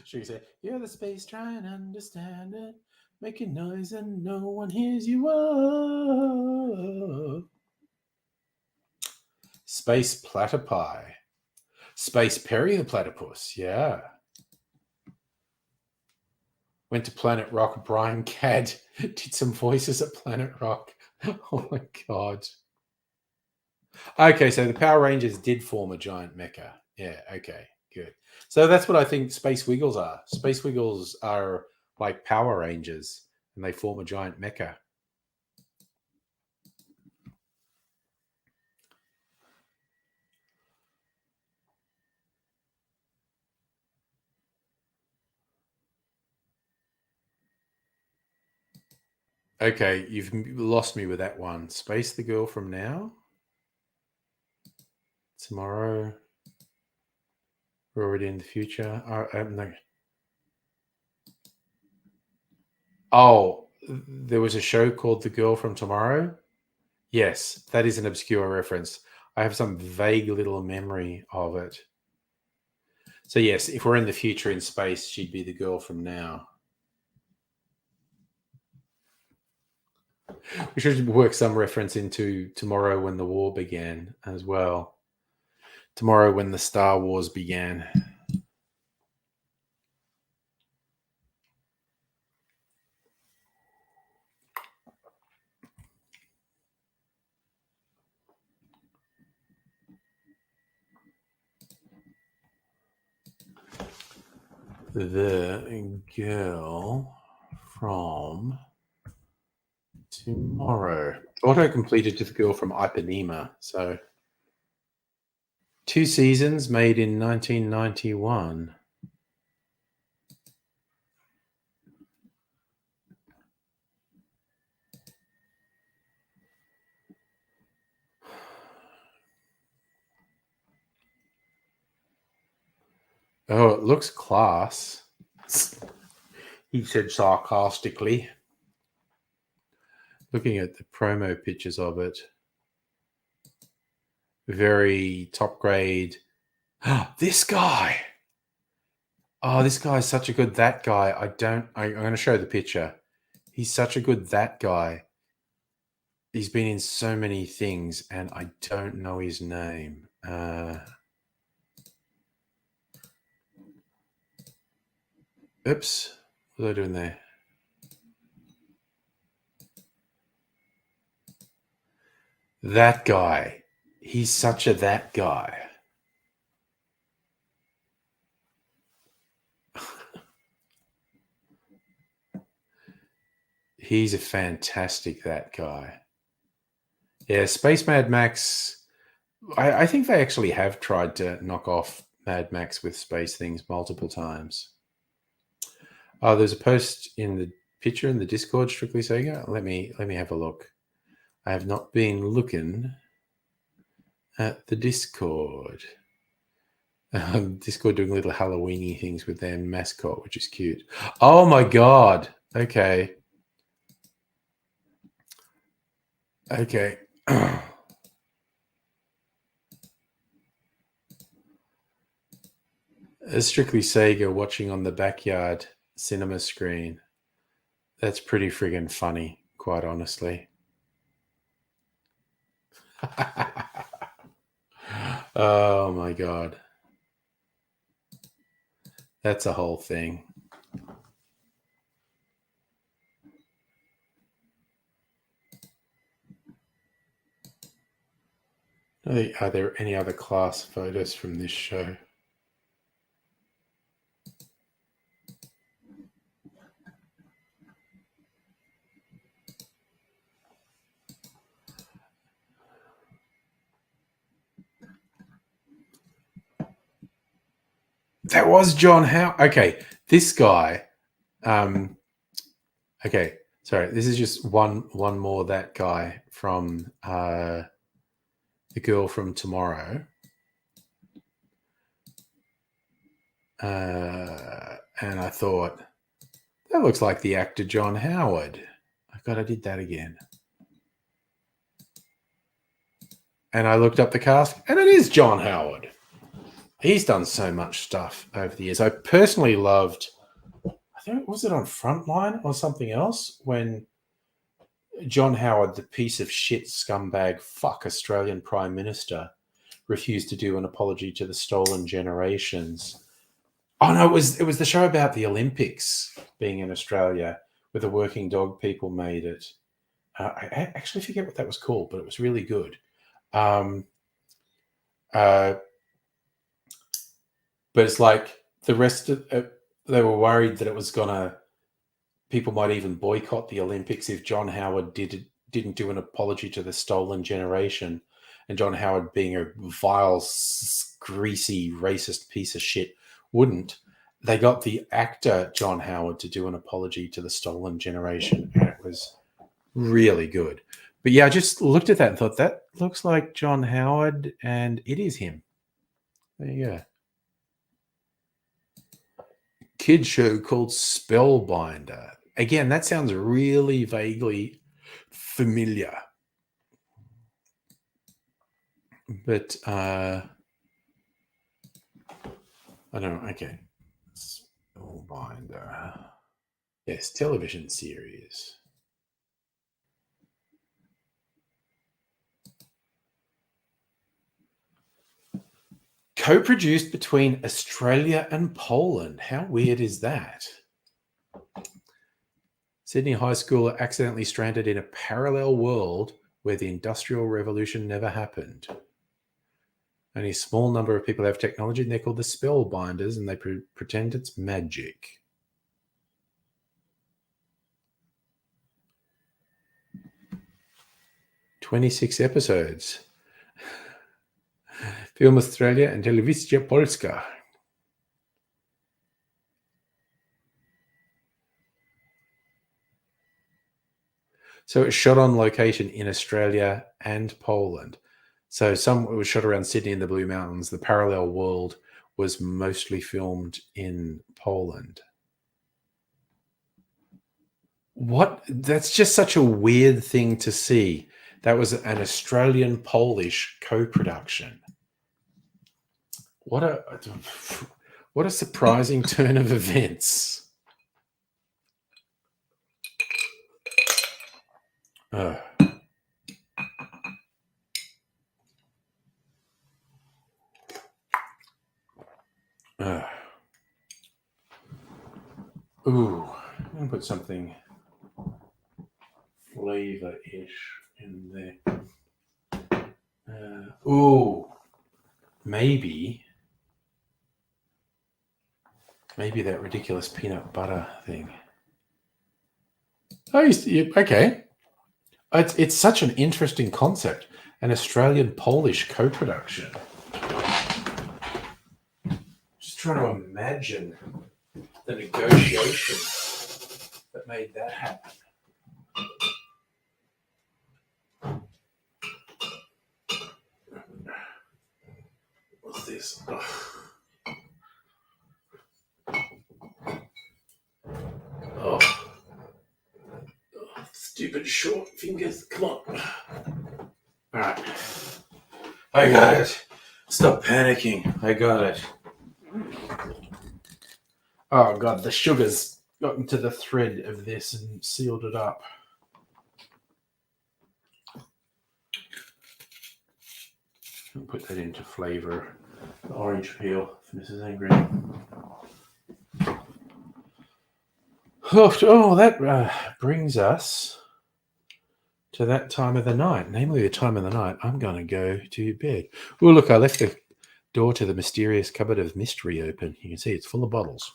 She said, "You're the space, try and understand it. Making noise and no one hears you." Whoa. Space Platypi. Space Perry the Platypus, yeah. Went to Planet Rock. Brian Cadd did some voices at Planet Rock. Oh my God. Okay, so the Power Rangers did form a giant mecha. Yeah, okay, good. So that's what I think Space Wiggles are. Space Wiggles are like Power Rangers and they form a giant mecha. Okay, you've lost me with that one. Space the Girl from Now? Tomorrow? We're already in the future? No. Oh, there was a show called The Girl from Tomorrow? Yes, that is an obscure reference. I have some vague little memory of it. So yes, if we're in the future in space, she'd be the girl from now. We should work some reference into Tomorrow When the War Began as well. Tomorrow When the Star Wars Began. The girl from Tomorrow. Auto completed to the girl from Ipanema. So 2 seasons made in 1991. Oh, it looks class, he said sarcastically, looking at the promo pictures of it. Very top grade. This guy. Oh, this guy is such a good that guy. I'm going to show the picture. He's such a good that guy. He's been in so many things, and I don't know his name. Oops. What was I doing there? That guy. He's such a that guy. He's a fantastic that guy. Yeah, Space Mad Max. I think they actually have tried to knock off Mad Max with space things multiple times. Oh, there's a post in the picture in the Discord, Strictly Sega. Let me have a look. I have not been looking at the Discord. Discord doing little Halloweeny things with their mascot, which is cute. Oh my god. Okay. Okay. Strictly Sega watching on the backyard cinema screen. That's pretty friggin' funny, quite honestly. Oh my god. That's a whole thing. Are there any other class photos from this show? That was John Howe. Okay, this guy. Okay, sorry. This is just one more that guy from the girl from Tomorrow. And I thought, that looks like the actor John Howard. Oh God, I did that again. And I looked up the cast, and it is John Howard. He's done so much stuff over the years. I personally loved, I think, was it on Frontline or something else, when John Howard, the piece of shit scumbag fuck Australian Prime Minister, refused to do an apology to the stolen generations. Oh no, it was the show about the Olympics being in Australia, where the Working Dog people made it. I actually forget what that was called, but it was really good. But it's like the rest of they were worried that it was gonna, people might even boycott the Olympics if John Howard didn't do an apology to the stolen generation. And John Howard, being a vile, greasy, racist piece of shit, wouldn't. They got the actor John Howard to do an apology to the stolen generation, and it was really good. But yeah, I just looked at that and thought, that looks like John Howard, and it is him. There you go. Kid show called Spellbinder. Again, that sounds really vaguely familiar. But I don't know. Okay. Spellbinder. Yes, television series. Co-produced between Australia and Poland. How weird is that? Sydney High School are accidentally stranded in a parallel world where the Industrial Revolution never happened. Only a small number of people have technology, and they're called the Spellbinders, and they pretend it's magic. "26 episodes. Film Australia and Telewizja Polska." So it's shot on location in Australia and Poland. So some it was shot around Sydney in the Blue Mountains. The parallel world was mostly filmed in Poland. What? That's just such a weird thing to see. That was an Australian Polish co-production. What a surprising turn of events. Ugh. Ooh, I'm gonna put something flavor-ish in there. Ooh, maybe that ridiculous peanut butter thing. Oh, okay. It's such an interesting concept. An Australian-Polish co-production. Just trying to imagine the negotiations that made that happen. What's this? Oh, stupid short fingers. Come on. All right. I got it. Stop panicking. I got it. Oh, God. The sugar's got into the thread of this and sealed it up. I'll put that into flavor. The orange peel for Mrs. Angry. Oh, that brings us to that time of the night, namely the time of the night I'm going to go to bed. Oh, look, I left the door to the mysterious cupboard of mystery open. You can see it's full of bottles.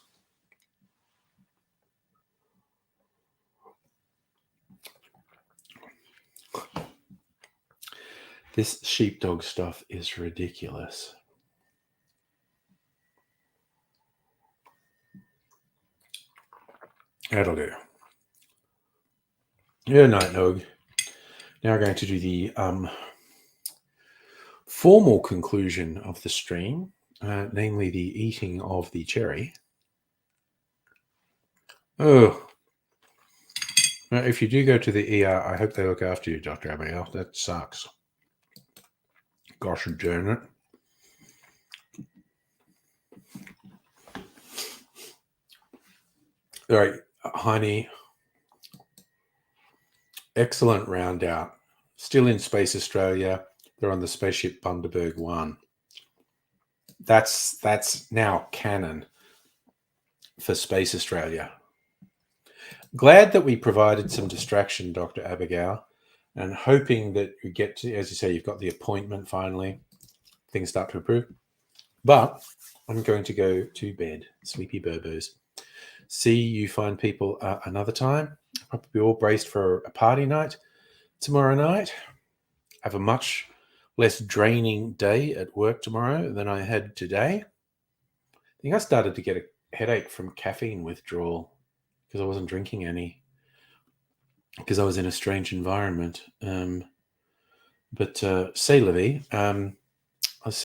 This sheepdog stuff is ridiculous. That'll do. Yeah, night nog. Now we're going to do the formal conclusion of the stream, namely the eating of the cherry. Oh. Now, if you do go to the ER, I hope they look after you, Dr. Abigail. That sucks. Gosh darn it. All right, Heine. Excellent round out. Still in Space Australia. They're on the spaceship Bundaberg 1. That's now canon for Space Australia. Glad that we provided some distraction, Dr. Abigail, and hoping that you get to, as you say, you've got the appointment finally. Things start to improve. But I'm going to go to bed. Sleepy Burbos. See you fine people another time. Probably all braced for a party night tomorrow night. Have a much less draining day at work tomorrow than I had today. I think I started to get a headache from caffeine withdrawal because I wasn't drinking any, because I was in a strange environment. But c'est la vie.